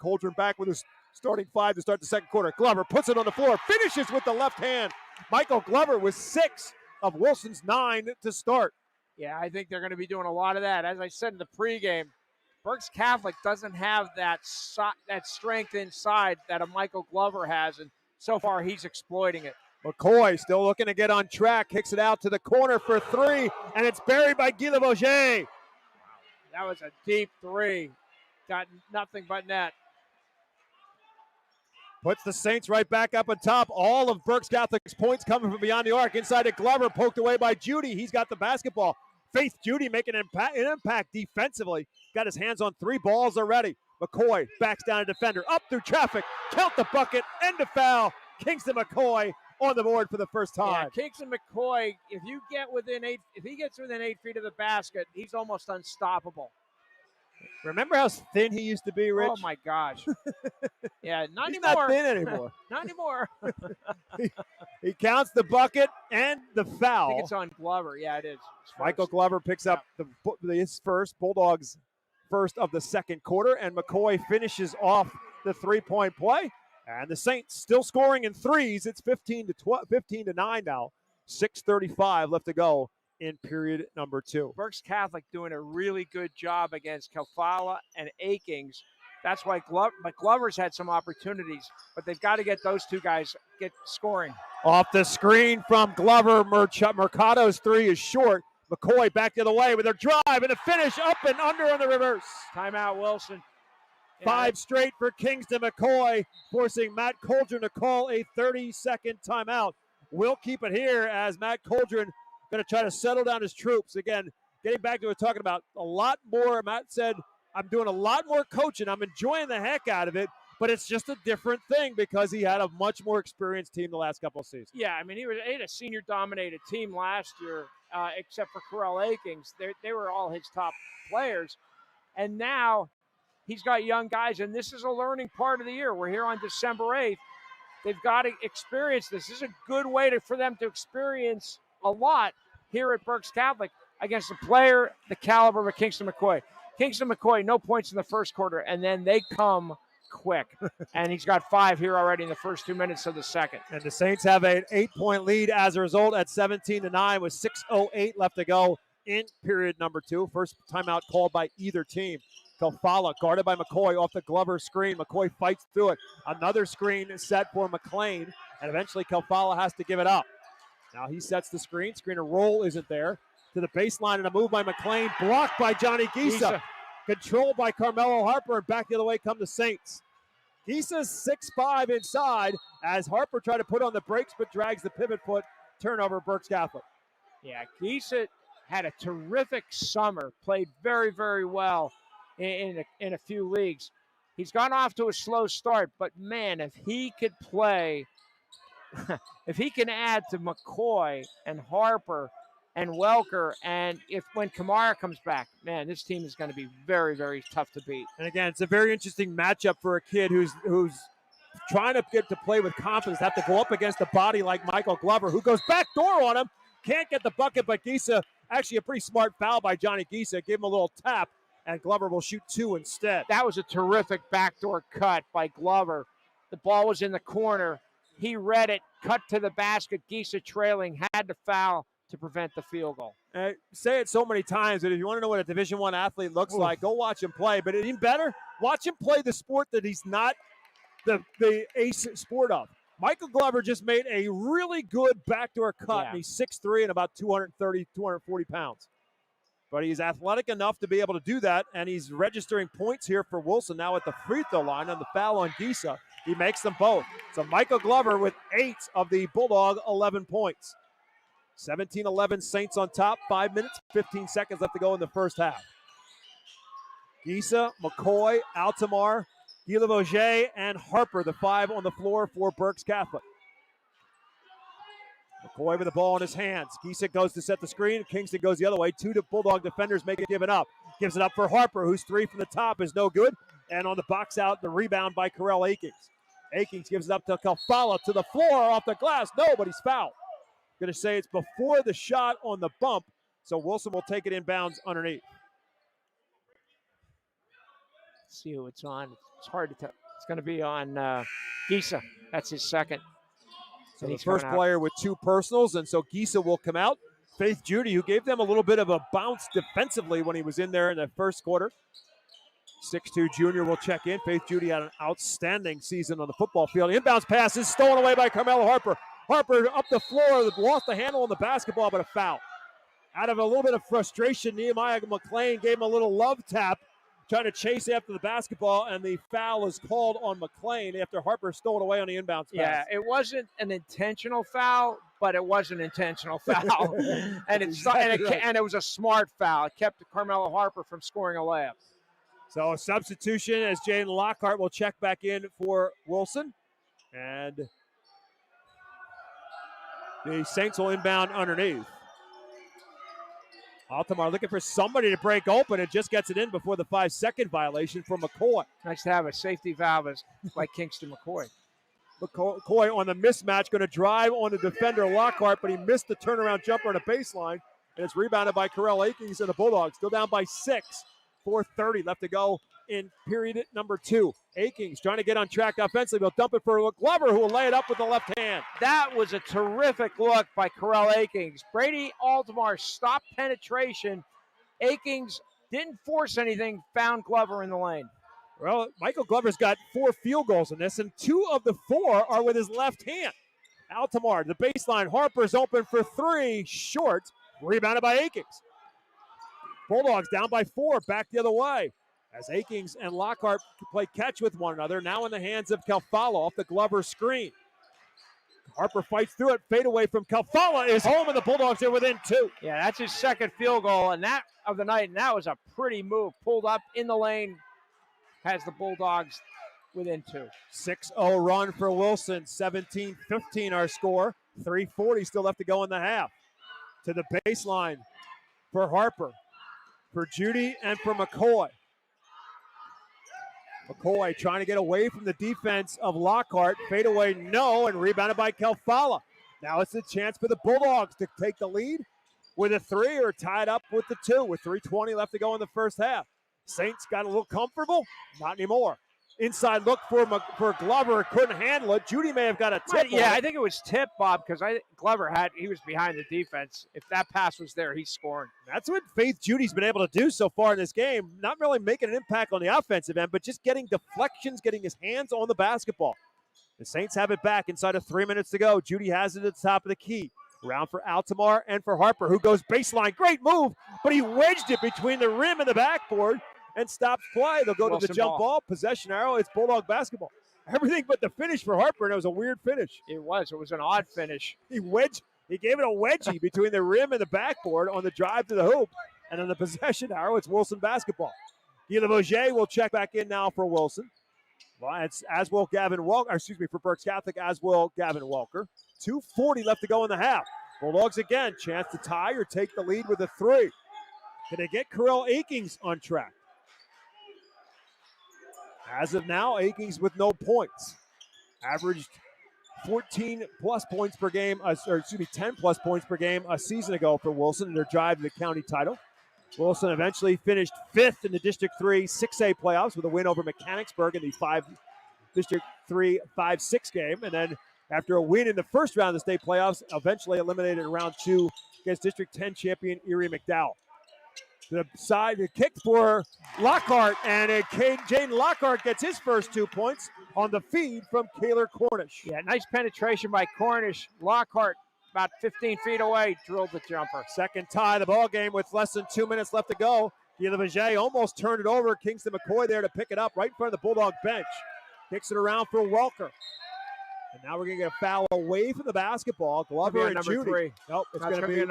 Coldren back with his starting 5 to start the second quarter. Glover puts it on the floor, finishes with the left hand. Michael Glover with 6 of Wilson's 9 to start. Yeah, I think they're going to be doing a lot of that. As I said in the pregame, Berks Catholic doesn't have that strength inside that a Michael Glover has, and so far he's exploiting it. McCoy still looking to get on track, kicks it out to the corner for 3, and it's buried by Guilavoge. Wow, that was a deep 3. Got nothing but net. Puts the Saints right back up on top. All of Berks Catholic's points coming from beyond the arc. Inside to Glover, poked away by Judy. He's got the basketball. Faith Judy making an impact defensively. Got his hands on 3 balls already. McCoy backs down a defender. Up through traffic. Count the bucket. End of foul. Kingston McCoy on the board for the first time. Yeah, Kingston McCoy, if he gets within 8 feet of the basket, he's almost unstoppable. Remember how thin he used to be, Rich? Oh, my gosh. Yeah, not He's anymore. not thin anymore. Not anymore. He counts the bucket and the foul. I think it's on Glover. Yeah, it is. Michael Glover picks up his first, Bulldogs' first of the second quarter, and McCoy finishes off the three-point play. And the Saints still scoring in threes. It's 15 to 9 now. 6:35 left to go in period number 2. Berks Catholic doing a really good job against Calfala and Akings. That's why Glover's had some opportunities, but they've got to get those 2 guys get scoring. Off the screen from Glover, Mercado's 3 is short. McCoy back the other way with a drive and a finish up and under on the reverse. Timeout, Wilson. 5 straight for Kingston McCoy, forcing Matt Coldren to call a 30-second timeout. We'll keep it here as Matt Coldren going to try to settle down his troops. Again, getting back to what we're talking about, a lot more. Matt said, I'm doing a lot more coaching. I'm enjoying the heck out of it, but it's just a different thing because he had a much more experienced team the last couple of seasons. Yeah, I mean, he had a senior-dominated team last year, except for Corell Akings. They were all his top players. And now he's got young guys, and this is a learning part of the year. We're here on December 8th. They've got to experience this. This is a good way for them to experience a lot here at Berks Catholic against a player the caliber of Kingston McCoy. Kingston McCoy, no points in the first quarter, and then they come quick. And he's got 5 here already in the first 2 minutes of the second. And the Saints have an 8-point lead as a result at 17-9 with 6:08 left to go in period number 2. First timeout called by either team. Kalfala guarded by McCoy off the Glover screen. McCoy fights through it. Another screen is set for McLean, and eventually Kalfala has to give it up. Now he sets the screen. Screen and roll isn't there. To the baseline and a move by McLean. Blocked by Johnny Gisa. Controlled by Carmelo Harper, and back the other way come the Saints. Gisa's 6'5" inside as Harper tried to put on the brakes but drags the pivot foot. Turnover, Berks Catholic. Yeah, Gisa had a terrific summer. Played very, very well in a few leagues. He's gone off to a slow start, but man, if he could play, if he can add to McCoy and Harper and Welker, and when Kamara comes back, man, this team is going to be very, very tough to beat. And again, it's a very interesting matchup for a kid who's trying to get to play with confidence, have to go up against a body like Michael Glover, who goes back door on him, can't get the bucket, but Gisa, actually a pretty smart foul by Johnny Gisa, gave him a little tap, and Glover will shoot 2 instead. That was a terrific backdoor cut by Glover. The ball was in the corner. He read it, cut to the basket. Gisa trailing, had to foul to prevent the field goal. Say it so many times that if you want to know what a Division I athlete looks like, go watch him play. But even better, watch him play the sport that he's not the ace sport of. Michael Glover just made a really good backdoor cut, and he's 6'3" and about 230, 240 pounds. But he's athletic enough to be able to do that, and he's registering points here for Wilson now at the free throw line on the foul on Gisa. He makes them both. So Michael Glover with 8 of the Bulldog 11 points. 17-11 Saints on top. 5 minutes, 15 seconds left to go in the first half. Gisa, McCoy, Altamar, Guilavoget, and Harper, the 5 on the floor for Berks Catholic. McCoy with the ball in his hands. Gisa goes to set the screen. Kingston goes the other way. 2 Bulldog defenders make it give it up. Gives it up for Harper, whose 3 from the top is no good. And on the box out, the rebound by Carell Akings. Akings gives it up to Kalfala to the floor off the glass. No, but he's fouled. Going to say it's before the shot on the bump, so Wilson will take it inbounds underneath. Let's see who it's on. It's hard to tell. It's going to be on Gisa. That's his second. So the first player with 2 personals, and so Gisa will come out. Faith Judy, who gave them a little bit of a bounce defensively when he was in there in the first quarter. 6'2" junior will check in. Faith Judy had an outstanding season on the football field. Inbounds pass is stolen away by Carmelo Harper. Harper up the floor, lost the handle on the basketball, but a foul. Out of a little bit of frustration, Nehemiah McLean gave him a little love tap, trying to chase after the basketball, and the foul is called on McLean after Harper stole it away on the inbounds pass. Yeah, it wasn't an intentional foul, but it was an intentional foul. and it was a smart foul. It kept Carmelo Harper from scoring a layup. So a substitution as Jaden Lockhart will check back in for Wilson. And the Saints will inbound underneath. Altamar looking for somebody to break open. It just gets it in before the 5-second violation for McCoy. Nice to have a safety valve like Kingston McCoy. McCoy on the mismatch, going to drive on the defender Lockhart, but he missed the turnaround jumper on a baseline, and it's rebounded by Carell Akings and the Bulldogs. Still down by 6. 4:30 left to go in period number 2. Akings trying to get on track offensively. He'll dump it for Glover, who will lay it up with the left hand. That was a terrific look by Carell Akings. Brady Altamar stopped penetration. Akings didn't force anything, found Glover in the lane. Well, Michael Glover's got 4 field goals in this, and 2 of the 4 are with his left hand. Altamar, the baseline. Harper's open for 3, short. Rebounded by Akings. Bulldogs down by 4, back the other way. As Akings and Lockhart play catch with one another, now in the hands of Kalfala off the Glover screen. Harper fights through it, fade away from Kalfala is home, and the Bulldogs are within 2. Yeah, that's his second field goal, and that of the night, and that was a pretty move. Pulled up in the lane, has the Bulldogs within 2. 6-0 run for Wilson, 17-15 our score. 3:40 still left to go in the half. To the baseline for Harper, for Judy, and for McCoy. McCoy trying to get away from the defense of Lockhart. Fade away, no, and rebounded by Kalfala. Now it's a chance for the Bulldogs to take the lead with a 3 or tied up with the 2 with 3:20 left to go in the first half. Saints got a little comfortable, not anymore. Inside look for Glover, couldn't handle it. Judy may have got a tip. Yeah, I think it was tip, Bob, because Glover he was behind the defense. If that pass was there, he's scoring. That's what Faith Judy's been able to do so far in this game. Not really making an impact on the offensive end, but just getting deflections, getting his hands on the basketball. The Saints have it back inside of 3 minutes to go. Judy has it at the top of the key. Around for Altamar and for Harper, who goes baseline. Great move, but he wedged it between the rim and the backboard and stops play. They'll go to the jump ball. Possession arrow. It's Bulldog basketball. Everything but the finish for Harper, and it was a weird finish. It was an odd finish. He gave it a wedgie between the rim and the backboard on the drive to the hoop, and on the possession arrow, it's Wilson basketball. Guy Lavoisier will check back in now for Wilson. Well, it's as will Gavin Walker, for Berks Catholic, as will Gavin Walker. 2:40 left to go in the half. Bulldogs again, chance to tie or take the lead with a three. Can they get Corell Akings on track? As of now, Akings with no points. Averaged 14-plus points per game, 10-plus points per game a season ago for Wilson in their drive to the county title. Wilson eventually finished 5th in the District 3 6A playoffs with a win over Mechanicsburg in the District 3 5-6 game. And then after a win in the first round of the state playoffs, eventually eliminated in round 2 against District 10 champion Erie McDowell. The side kick for Lockhart, and Jaden Lockhart gets his first 2 points on the feed from Kaylor Cornish. Yeah, nice penetration by Cornish. Lockhart, about 15 feet away, drilled the jumper. Second tie of the ball game with less than 2 minutes left to go. Guy Lavoisier almost turned it over. Kingston McCoy there to pick it up right in front of the Bulldog bench. Kicks it around for Welker. And now we're going to get a foul away from the basketball. Glover and Judy. 3. Nope, it's going to be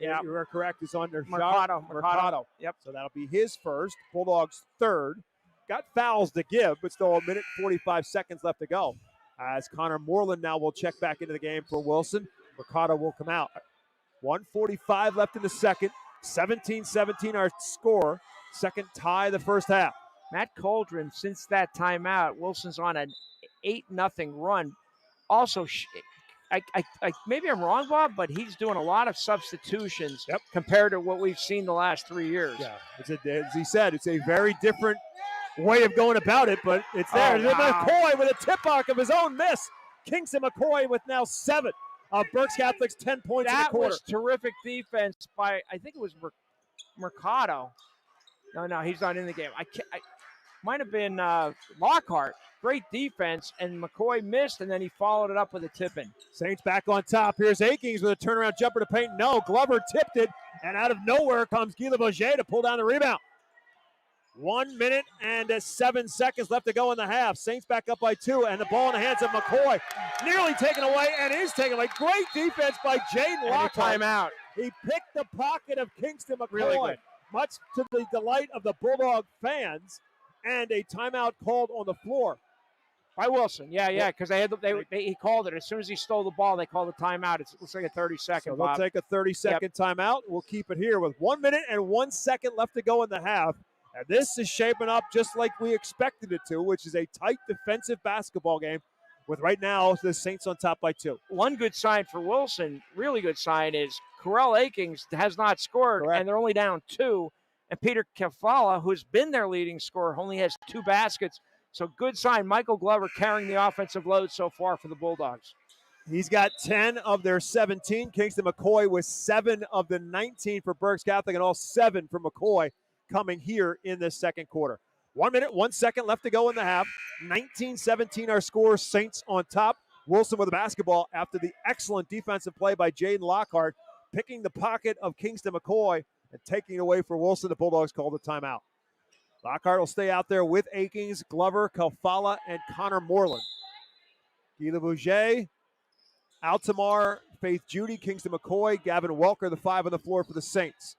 yeah, you are correct. It's under Mercado. Yep. So that'll be his first. Bulldogs third. Got fouls to give, but still a minute 45 seconds left to go. As Connor Moreland now will check back into the game for Wilson. Mercado will come out. 1:45 left in the second. 17-17 our score. Second tie of the first half. Matt Coldren, since that timeout, Wilson's on an 8-0 run. Also, maybe I'm wrong, Bob, but he's doing a lot of substitutions compared to what we've seen the last 3 years. Yeah, as he said, it's a very different way of going about it, but it's there. Oh, wow. McCoy with a tip-off of his own miss. Kingston McCoy with now 7 of Berks Catholic's 10 points in the quarter. That was terrific defense by, I think it was Mercado. No, he's not in the game. Might have been Lockhart. Great defense, and McCoy missed, and then he followed it up with a tip-in. Saints back on top. Here's Akings with a turnaround jumper to paint. No, Glover tipped it, and out of nowhere comes Guy Lavoisier to pull down the rebound. 1 minute and 7 seconds left to go in the half. Saints back up by 2, and the ball in the hands of McCoy. Nearly taken away, and is taken away. Great defense by Jaden Lockhart. Timeout. He picked the pocket of Kingston McCoy, really good. Much to the delight of the Bulldog fans, and a timeout called on the floor. By Wilson, yeah, because he called it. As soon as he stole the ball, they called a timeout. It looks like a 30-second. So they'll take a 30-second timeout. We'll keep it here with 1 minute and 1 second left to go in the half. And this is shaping up just like we expected it to, which is a tight defensive basketball game with right now the Saints on top by 2. One good sign for Wilson, really good sign, is Corell Akings has not scored, and they're only down 2. And Peter Kefala, who's been their leading scorer, only has 2 baskets. So good sign. Michael Glover carrying the offensive load so far for the Bulldogs. He's got 10 of their 17. Kingston McCoy with 7 of the 19 for Berks Catholic, and all 7 for McCoy coming here in the second quarter. 1 minute, 1 second left to go in the half. 19-17 our score. Saints on top. Wilson with the basketball after the excellent defensive play by Jaden Lockhart, picking the pocket of Kingston McCoy and taking it away for Wilson. The Bulldogs called a timeout. Lockhart will stay out there with Akings, Glover, Kafala, and Connor Moreland. Guy Lavoisier, Altamar, Faith Judy, Kingston McCoy, Gavin Welker, the 5 on the floor for the Saints.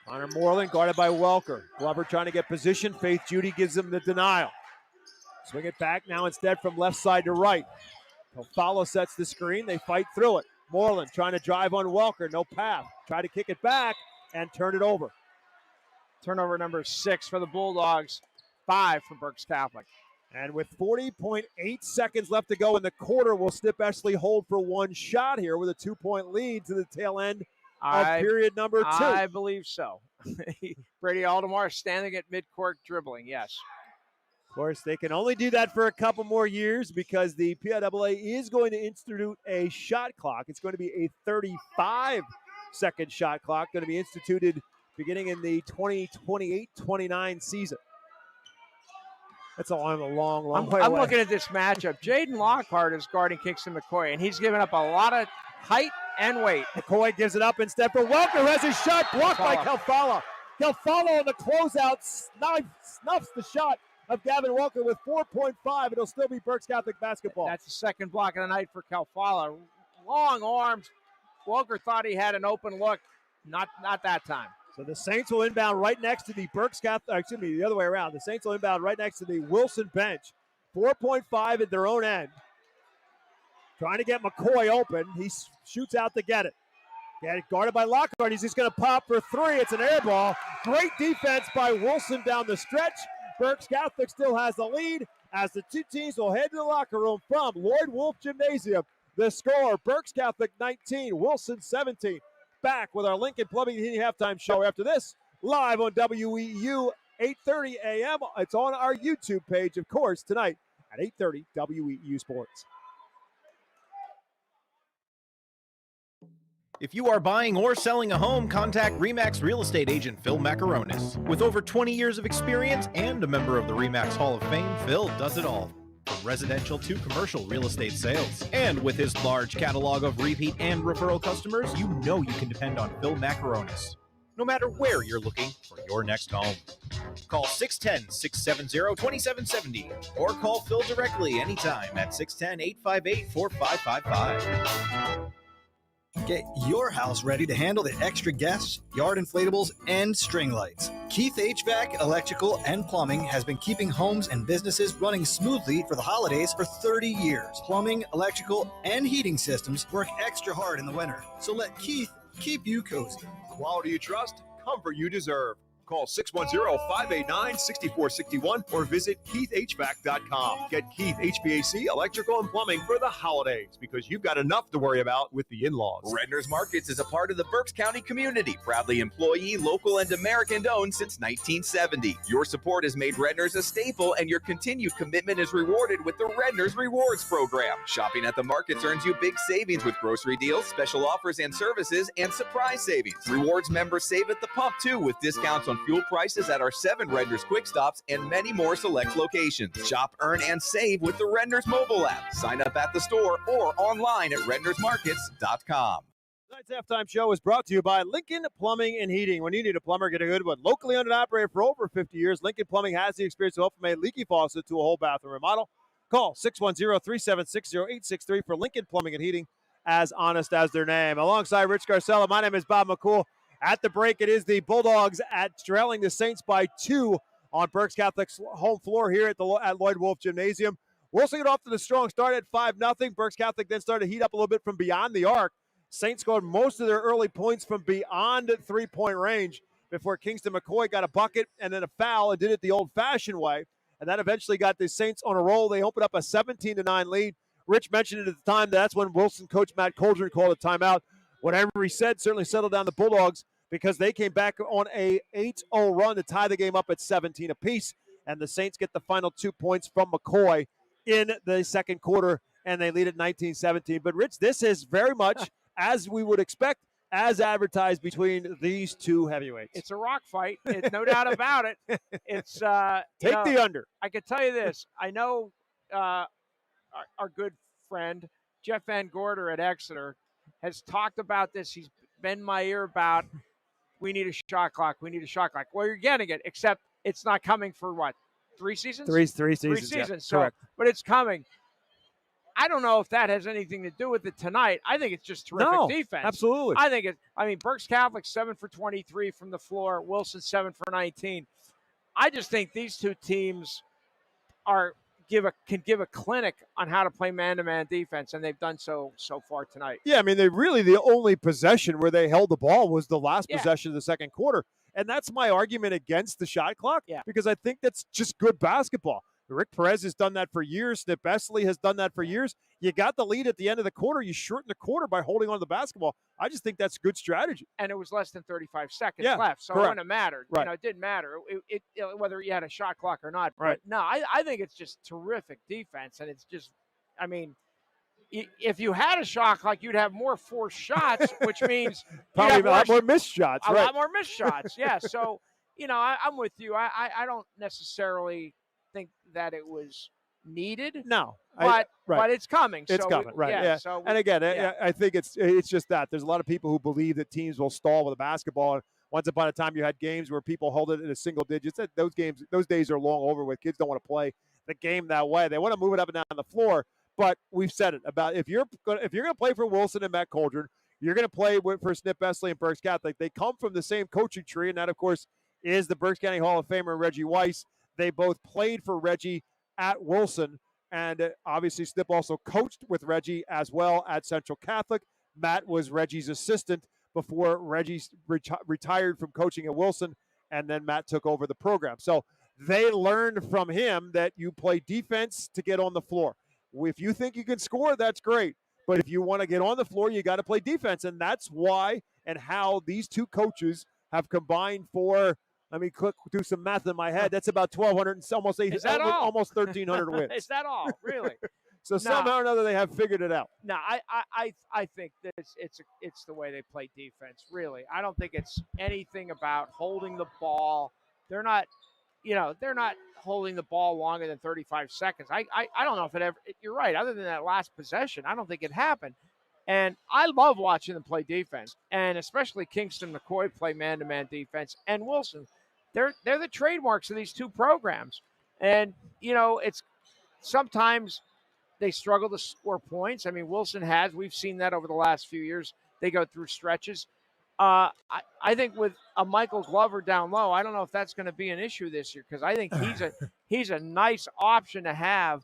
Connor Moreland guarded by Welker. Glover trying to get position. Faith Judy gives him the denial. Swing it back now instead from left side to right. Kafala sets the screen. They fight through it. Moreland trying to drive on Welker. No path. Try to kick it back and turn it over. Turnover number 6 for the Bulldogs, 5 for Berks Catholic. And with 40.8 seconds left to go in the quarter, will Snip Esley hold for one shot here with a 2-point lead to the tail end of period number 2? I believe so. Brady Altamar standing at midcourt dribbling, yes. Of course, they can only do that for a couple more years because the PIAA is going to institute a shot clock. It's going to be a 35-second shot clock, going to be instituted beginning in the 2028-29 season. That's a long way I'm away. looking at this matchup. Jaden Lockhart is guarding Kingston McCoy, and he's given up a lot of height and weight. McCoy gives it up instead for Welker, who has his shot blocked by Calfala. Calfala on the closeout snuffs the shot of Gavin Welker with 4.5. It'll still be Berks Catholic basketball. That's the second block of the night for Calfala. Long arms. Welker thought he had an open look. Not that time. So the Saints will inbound right next to the Berks Catholic, the other way around. The Saints will inbound right next to the Wilson bench. 4.5 at their own end. Trying to get McCoy open. He shoots out to get it. Guarded by Lockhart. He's just going to pop for three. It's an air ball. Great defense by Wilson down the stretch. Berks Catholic still has the lead as the two teams will head to the locker room from Lloyd Wolf Gymnasium. The score, Berks Catholic 19, Wilson 17. Back with our Lincoln Plumbing and Heating halftime show after this, live on WEEU, 8:30 a.m. It's on our YouTube page, of course, tonight at 8:30, WEEU Sports. If you are buying or selling a home, contact RE/MAX real estate agent Phil Macaronis. With over 20 years of experience and a member of the RE/MAX Hall of Fame, Phil does it all. From residential to commercial real estate sales. And with his large catalog of repeat and referral customers, you know you can depend on Phil Macaronis. No matter where you're looking for your next home. Call 610-670-2770 or call Phil directly anytime at 610-858-4555. Get your house ready to handle the extra guests, yard inflatables, and string lights. Keith HVAC, Electrical, and Plumbing has been keeping homes and businesses running smoothly for the holidays for 30 years. Plumbing, electrical, and heating systems work extra hard in the winter, so let Keith keep you cozy. Quality you trust, comfort you deserve. Call 610-589-6461 or visit KeithHVAC.com. Get Keith HVAC, Electrical, and Plumbing for the holidays because you've got enough to worry about with the in-laws. Redner's Markets is a part of the Berks County community, proudly employee, local, and American-owned since 1970. Your support has made Redner's a staple, and your continued commitment is rewarded with the Redner's Rewards Program. Shopping at the markets earns you big savings with grocery deals, special offers and services, and surprise savings. Rewards members save at the pump, too, with discounts on fuel prices at our 7 Redner's Quick Stops and many more select locations. Shop, earn, and save with the Redner's mobile app. Sign up at the store or online at rednersmarkets.com. Tonight's halftime show is brought to you by Lincoln Plumbing and Heating. When you need a plumber, get a good one. Locally owned and operated for over 50 years, Lincoln Plumbing has the experience to help from a leaky faucet to a whole bathroom remodel. Call 610-376-0863 for Lincoln Plumbing and Heating, as honest as their name. Alongside Rich Garcella, my name is Bob McCool. At the break, it is the Bulldogs trailing the Saints by 2 on Berks Catholic's home floor here at Lloyd Wolf Gymnasium. Wilson got off to the strong start at 5-0. Berks Catholic then started to heat up a little bit from beyond the arc. Saints scored most of their early points from beyond three-point range before Kingston McCoy got a bucket and then a foul and did it the old-fashioned way. And that eventually got the Saints on a roll. They opened up a 17-9 lead. Rich mentioned it at the time. That's when Wilson coach Matt Coldren called a timeout. Whatever he said certainly settled down the Bulldogs, because they came back on a 8-0 run to tie the game up at 17 apiece, and the Saints get the final 2 points from McCoy in the second quarter, and they lead at 19-17. But, Rich, this is very much, as we would expect, as advertised between these two heavyweights. It's a rock fight. It's no doubt about it. It's Take the under. I can tell you this. I know our good friend, Jeff Van Gorder at Exeter, has talked about this. He's been my ear about, we need a shot clock. We need a shot clock. Well, you're getting it, except it's not coming for what? 3 seasons? Three seasons. 3 seasons. Yeah, so, correct. But it's coming. I don't know if that has anything to do with it tonight. I think it's just terrific defense. Absolutely. I mean, Berks Catholic 7 for 23 from the floor. Wilson 7 for 19. I just think these two teams can give a clinic on how to play man-to-man defense, and they've done so far tonight. Yeah, I mean, the only possession where they held the ball was the last possession of the second quarter. And that's my argument against the shot clock, because I think that's just good basketball. Rick Perez has done that for years. Snip Esley has done that for years. You got the lead at the end of the quarter. You shorten the quarter by holding on to the basketball. I just think that's good strategy. And it was less than 35 seconds Yeah, left, so correct. it wouldn't have mattered. Right. You know, it didn't matter whether you had a shot clock or not. Right. But no, I think it's just terrific defense, and it's just, I mean, if you had a shot clock, you'd have more forced shots, which means probably a lot more missed shots. A right. lot more missed shots, yeah. So, you know, I'm with you. I don't necessarily think that it was needed. No, but it's coming. It's coming, right? Yeah. So and again, I think it's just that there's a lot of people who believe that teams will stall with a basketball. And once upon a time, you had games where people hold it in a single digits. Those days are long over with. Kids don't want to play the game that way. They want to move it up and down the floor. But we've said it about if you're going to play for Wilson and Matt Coldren, you're going to play for Snip Esley and Berks Catholic. They come from the same coaching tree, and that, of course, is the Berks County Hall of Famer Reggie Weiss. They both played for Reggie at Wilson, and obviously Snip also coached with Reggie as well at Central Catholic. Matt was Reggie's assistant before Reggie retired from coaching at Wilson, and then Matt took over the program. So they learned from him that you play defense to get on the floor. If you think you can score, that's great. But if you want to get on the floor, you got to play defense. And that's why and how these two coaches have combined for, let me do some math in my head. That's about 1,200 and almost 1,300 wins. Is that all? Really? So somehow or another, they have figured it out. No, I think that it's the way they play defense, really. I don't think it's anything about holding the ball. They're not holding the ball longer than 35 seconds. I don't know if it ever – you're right. Other than that last possession, I don't think it happened. And I love watching them play defense, and especially Kingston McCoy play man-to-man defense, and Wilson. They're the trademarks of these two programs. And, you know, it's sometimes they struggle to score points. I mean, Wilson has. We've seen that over the last few years. They go through stretches. I think with a Michael Glover down low, I don't know if that's going to be an issue this year because I think he's a nice option to have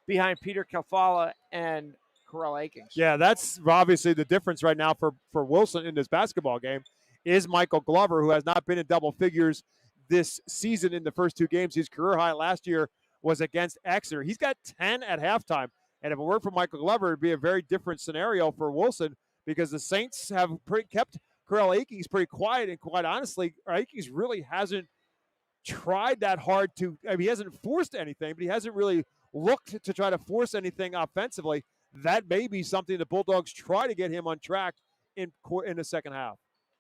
behind Peter Kalfala and Corell Akings. Yeah, that's obviously the difference right now for Wilson in this basketball game is Michael Glover, who has not been in double figures this season in the first two games. His career high last year was against Exeter. He's got 10 at halftime. And if it were for Michael Glover, it would be a very different scenario for Wilson because the Saints have kept Corell Akings pretty quiet, and quite honestly, Akings really hasn't tried that hard to – I mean, he hasn't forced anything, but he hasn't really looked to try to force anything offensively. That may be something the Bulldogs try to get him on track in the second half.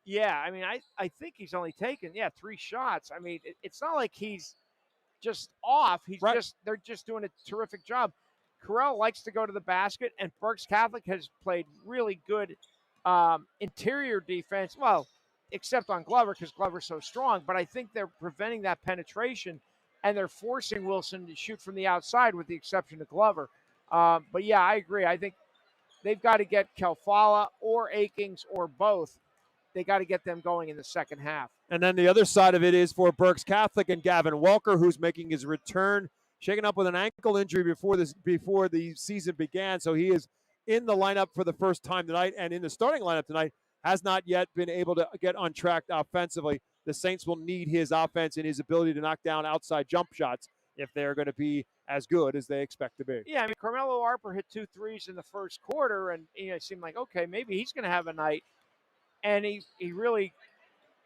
Yeah, I mean, I think he's only taken, 3 shots. I mean, it's not like he's just off. They're just doing a terrific job. Corell likes to go to the basket, and Berks Catholic has played really good interior defense. Well, except on Glover because Glover's so strong. But I think they're preventing that penetration, and they're forcing Wilson to shoot from the outside with the exception of Glover. But, yeah, I agree. I think they've got to get Kalfala or Akings or both. They got to get them going in the second half. And then the other side of it is for Berks Catholic and Gavin Welker, who's making his return, shaken up with an ankle injury before the season began. So he is in the lineup for the first time tonight, and in the starting lineup tonight, has not yet been able to get on track offensively. The Saints will need his offense and his ability to knock down outside jump shots if they're going to be as good as they expect to be. Yeah, I mean, Carmelo Harper hit 2 threes in the first quarter, and it seemed like, okay, maybe he's going to have a night. And he really,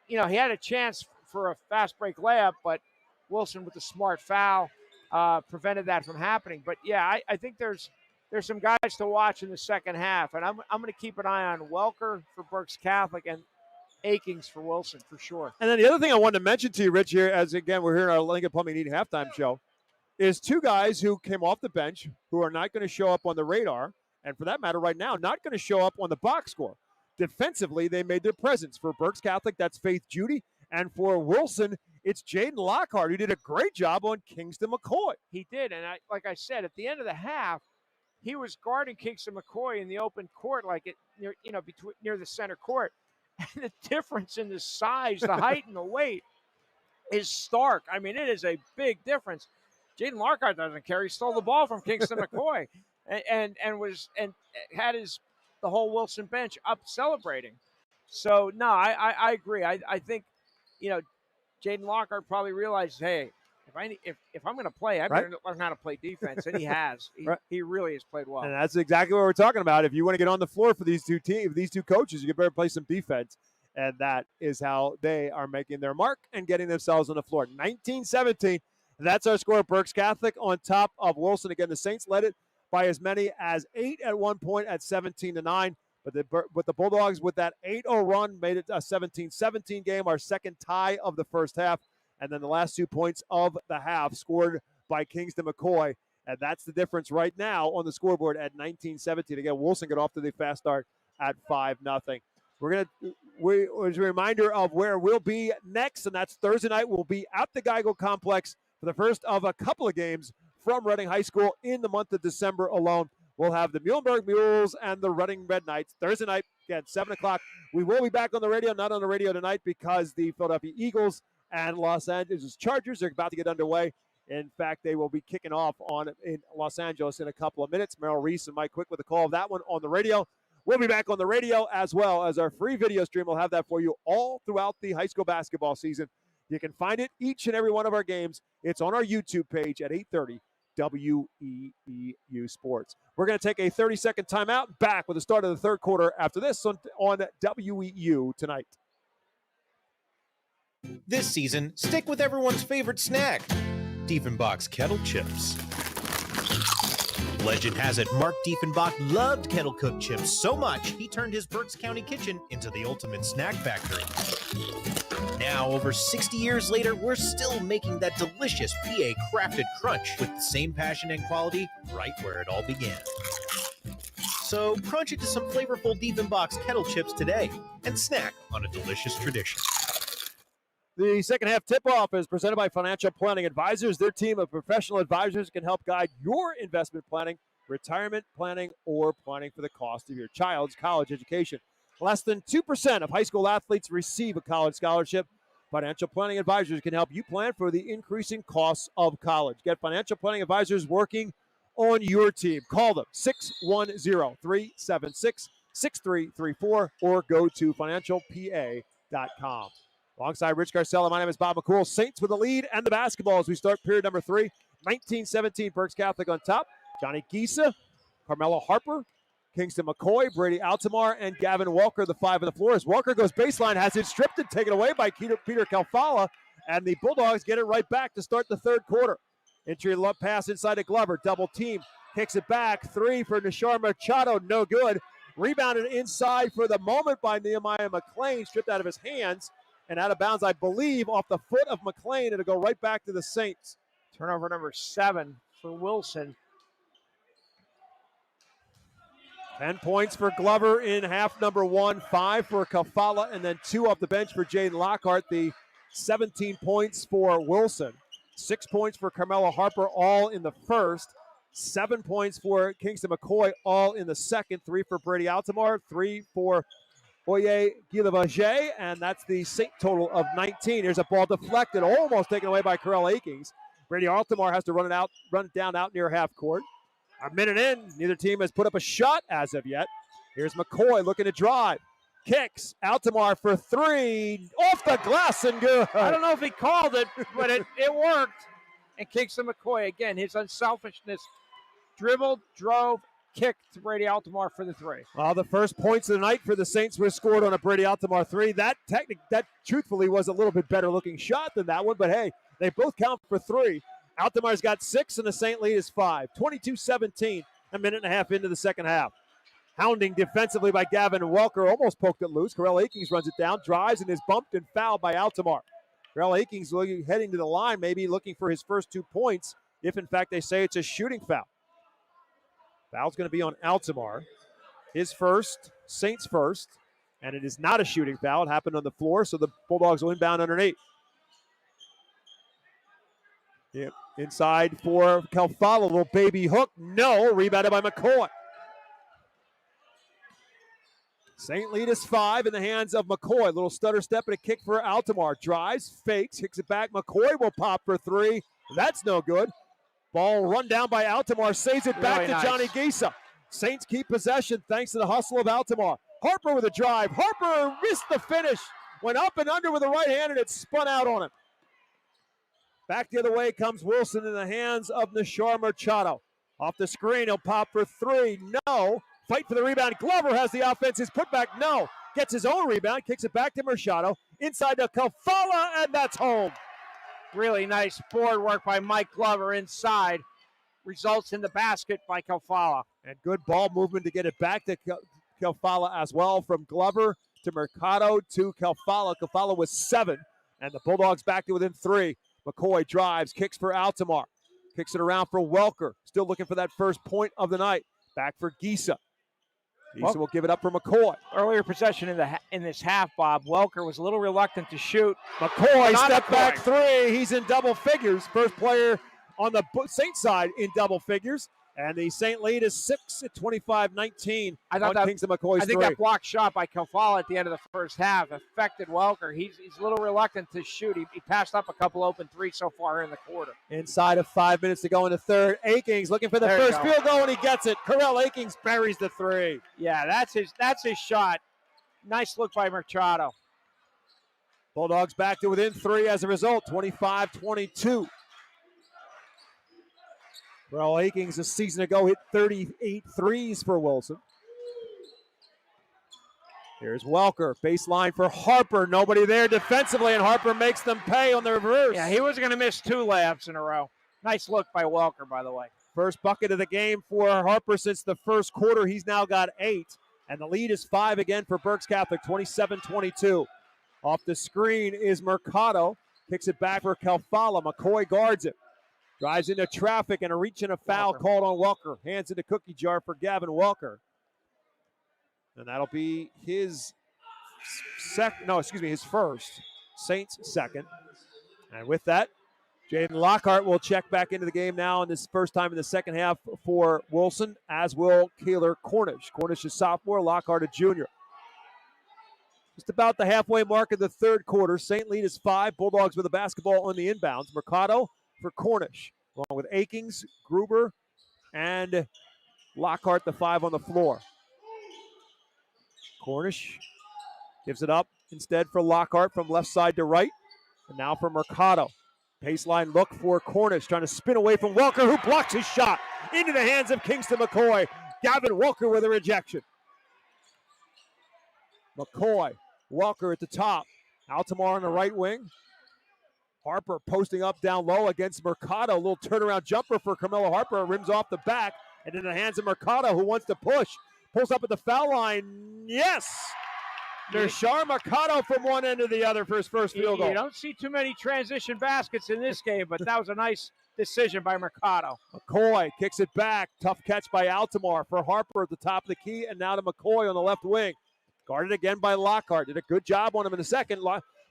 he had a chance for a fast break layup, but Wilson with a smart foul prevented that from happening. But, yeah, I think there's some guys to watch in the second half, and I'm going to keep an eye on Welker for Berks Catholic and Akings for Wilson for sure. And then the other thing I wanted to mention to you, Rich, here, as again we're here in our Lincoln Plumbing Need halftime show, is 2 guys who came off the bench who are not going to show up on the radar, and for that matter right now, not going to show up on the box score. Defensively, they made their presence. For Berks Catholic, that's Faith Judy. And for Wilson, it's Jaden Lockhart, who did a great job on Kingston McCoy. He did, and like I said, at the end of the half, he was guarding Kingston McCoy in the open court, near the center court. And the difference in the size, the height, and the weight is stark. I mean, it is a big difference. Jaden Lockhart doesn't care. He stole the ball from Kingston McCoy, and had the whole Wilson bench up celebrating. So, no, I agree. I think, Jaden Lockhart probably realized, hey, if if I'm going to play, I better learn how to play defense, and he has. He really has played well. And that's exactly what we're talking about. If you want to get on the floor for these two teams, these two coaches, you better play some defense. And that is how they are making their mark and getting themselves on the floor. 19-17. That's our score. Berks Catholic on top of Wilson. Again, the Saints led it by as many as 8 at one point at 17-9. But the Bulldogs, with that 8-0 run, made it a 17-17 game, our second tie of the first half. And then the last 2 points of the half scored by Kingston McCoy. And that's the difference right now on the scoreboard at 19-17. Again, Wilson got off to the fast start at 5-0. As a reminder of where we'll be next, and that's Thursday night. We'll be at the Geigel Complex for the first of a couple of games from Reading High School in the month of December alone. We'll have the Muhlenberg Mules and the Reading Red Knights Thursday night at 7 o'clock. We will be back on the radio, not on the radio tonight, because the Philadelphia Eagles and Los Angeles Chargers are about to get underway. In fact, they will be kicking off in Los Angeles in a couple of minutes. Merrill Reese and Mike Quick with a call of that one on the radio. We'll be back on the radio as well as our free video stream. We'll have that for you all throughout the high school basketball season. You can find it each and every one of our games. It's on our YouTube page at 8:30, WEEU Sports. We're going to take a 30-second timeout, back with the start of the third quarter after this on WEEU tonight. This season, stick with everyone's favorite snack, Diefenbach's Kettle Chips. Legend has it Mark Diefenbach loved kettle-cooked chips so much he turned his Berks County kitchen into the ultimate snack factory. Now, over 60 years later, we're still making that delicious PA-crafted crunch with the same passion and quality right where it all began. So crunch into some flavorful Diefenbach's Kettle Chips today and snack on a delicious tradition. The second half tip-off is presented by Financial Planning Advisors. Their team of professional advisors can help guide your investment planning, retirement planning, or planning for the cost of your child's college education. Less than 2% of high school athletes receive a college scholarship. Financial Planning Advisors can help you plan for the increasing costs of college. Get Financial Planning Advisors working on your team. Call them 610-376-6334 or go to financialpa.com. Alongside Rich Garcella, my name is Bob McCool. Saints with the lead and the basketball as we start period number 3. 19-17, Berks Catholic on top. Johnny Giesa, Carmelo Harper, Kingston McCoy, Brady Altamar, and Gavin Walker, the 5 on the floor. As Walker goes baseline, has it stripped and taken away by Peter Calfala, and the Bulldogs get it right back to start the third quarter. Entry love pass inside to Glover, double team, kicks it back, 3 for Nishar Machado, no good. Rebounded inside for the moment by Nehemiah McClain, stripped out of his hands, and out of bounds, I believe, off the foot of McClain. It'll go right back to the Saints. Turnover number 7 for Wilson. 10 points for Glover in half number 1, 5 for Kafala, and then 2 off the bench for Jaden Lockhart. The 17 points for Wilson. 6 points for Carmelo Harper, all in the first. 7 points for Kingston McCoy, all in the second. 3 for Brady Altamar, 3 for Oye Guilavaget, and that's the Saint total of 19. Here's a ball deflected, almost taken away by Corell Akings. Brady Altamar has to run it down out near half court. A minute in, neither team has put up a shot as of yet. Here's McCoy looking to drive. Kicks, Altamar for 3, off the glass and good. I don't know if he called it, but it worked. And Kingston McCoy, again, his unselfishness, dribbled, drove, kicked to Brady Altamar for the 3. Well, the first points of the night for the Saints were scored on a Brady Altamar 3. That truthfully was a little bit better looking shot than that one, but hey, they both count for 3. Altamar's got 6 and the Saint lead is 5. 22-17, a minute and a half into the second half. Hounding defensively by Gavin Walker, almost poked it loose. Corell Akings runs it down, drives, and is bumped and fouled by Altamar. Corell Akings heading to the line, maybe looking for his first 2 points, if in fact they say it's a shooting foul. Foul's going to be on Altamar. His first, Saints first, and it is not a shooting foul. It happened on the floor, so the Bulldogs will inbound underneath. Yep. Inside for Calfala, little baby hook. No, rebounded by McCoy. Saint lead is 5 in the hands of McCoy. Little stutter step and a kick for Altamar. Drives, fakes, kicks it back. McCoy will pop for 3. That's no good. Ball run down by Altamar, saves it back to Johnny Giesa. Saints keep possession thanks to the hustle of Altamar. Harper with a drive. Harper missed the finish. Went up and under with the right hand, and it spun out on him. Back the other way comes Wilson in the hands of Nashar Machado. Off the screen, he'll pop for three. No. Fight for the rebound. Glover has the offense. His putback, no. Gets his own rebound, kicks it back to Machado. Inside to Kafala, and that's home. Really nice board work by Mike Glover inside. Results in the basket by Kafala. And good ball movement to get it back to Kafala as well. From Glover to Mercado to Kafala. Kafala with 7, and the Bulldogs back to within 3. McCoy drives, kicks for Altamar. Kicks it around for Welker. Still looking for that first point of the night. Back for Gisa. Gisa will give it up for McCoy. Earlier possession in this half, Bob. Welker was a little reluctant to shoot. McCoy step back 3. He's in double figures. First player on the Saint side in double figures. And the Saint lead is 6 at 25-19 on Kingston McCoy's 3. I think that block shot by Kafala at the end of the first half affected Welker. He's a little reluctant to shoot. He passed up a couple open threes so far in the quarter. Inside of 5 minutes to go in the third. Akings looking for the first field goal, and he gets it. Carell Akings buries the 3. Yeah, that's his shot. Nice look by Machado. Bulldogs back to within 3 as a result, 25-22. Carell Akings a season ago hit 38 threes for Wilson. Here's Welker, baseline for Harper. Nobody there defensively, and Harper makes them pay on the reverse. Yeah, he was going to miss 2 layups in a row. Nice look by Welker, by the way. First bucket of the game for Harper since the first quarter. He's now got 8, and the lead is 5 again for Berks Catholic, 27-22. Off the screen is Mercado. Kicks it back for Kafala. McCoy guards it. Drives into traffic and a reach and a foul called on Welker. Hands in the cookie jar for Gavin Welker. And that'll be his his first. Saints second. And with that, Jaden Lockhart will check back into the game now in this first time in the second half for Wilson, as will Keeler Cornish. Cornish is sophomore, Lockhart a junior. Just about the halfway mark of the third quarter. Saint lead is 5. Bulldogs with the basketball on the inbounds. Mercado for Cornish, along with Akings, Gruber, and Lockhart, the 5 on the floor. Cornish gives it up instead for Lockhart from left side to right. And now for Mercado. Baseline look for Cornish, trying to spin away from Welker, who blocks his shot into the hands of Kingston McCoy. Gavin Welker with a rejection. McCoy, Welker at the top. Altamar on the right wing. Harper posting up down low against Mercado. A little turnaround jumper for Carmelo Harper. Rims off the back. And in the hands of Mercado, who wants to push. Pulls up at the foul line. Yes! Nashar Mercado from one end to the other for his first field goal. You don't see too many transition baskets in this game, but that was a nice decision by Mercado. McCoy kicks it back. Tough catch by Altamar for Harper at the top of the key. And now to McCoy on the left wing. Guarded again by Lockhart. Did a good job on him in the second.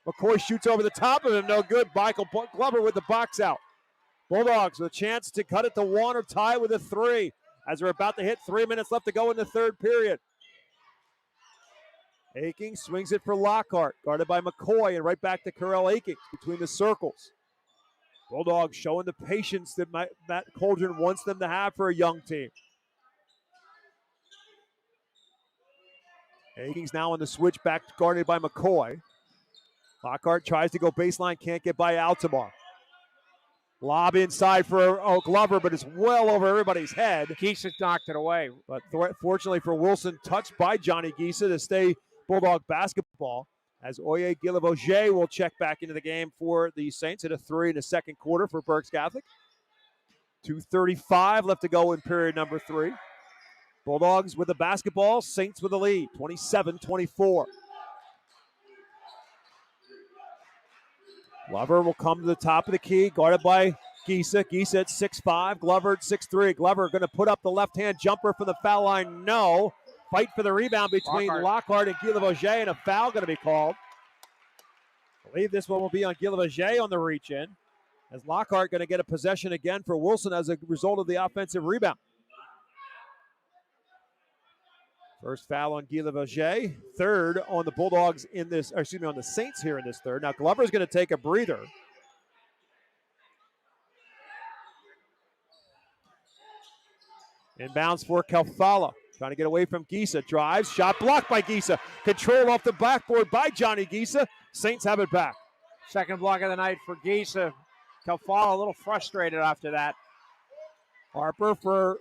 McCoy shoots over the top of him. No good. Michael Glover with the box out. Bulldogs with a chance to cut it to 1 or tie with a 3 as we're about to hit 3 minutes left to go in the third period. Akings swings it for Lockhart. Guarded by McCoy and right back to Carell Akings between the circles. Bulldogs showing the patience that Matt Coldren wants them to have for a young team. Akings now on the switch back, guarded by McCoy. Lockhart tries to go baseline, can't get by Altamar. Lob inside for Glover, but it's well over everybody's head. Gisa knocked it away. But fortunately for Wilson, touched by Johnny Gisa to stay Bulldog basketball, as Oye Guilavoget will check back into the game for the Saints at a 3 in the second quarter for Berks Catholic. 2:35 left to go in period number 3. Bulldogs with the basketball, Saints with the lead, 27-24. Glover will come to the top of the key, guarded by Gisa. Gisa at 6'5", Glover at 6'3". Glover going to put up the left-hand jumper from the foul line. No. Fight for the rebound between Lockhart and Guilavoget, and a foul going to be called. I believe this one will be on Guilavoget on the reach-in, as Lockhart going to get a possession again for Wilson as a result of the offensive rebound. First foul on Guilavoget, third on the Bulldogs in this, on the Saints here in this third. Now Glover's going to take a breather. Inbounds for Kafala, trying to get away from Gisa. Drives, shot blocked by Gisa. Control off the backboard by Johnny Gisa. Saints have it back. Second block of the night for Gisa. Calfala a little frustrated after that. Harper for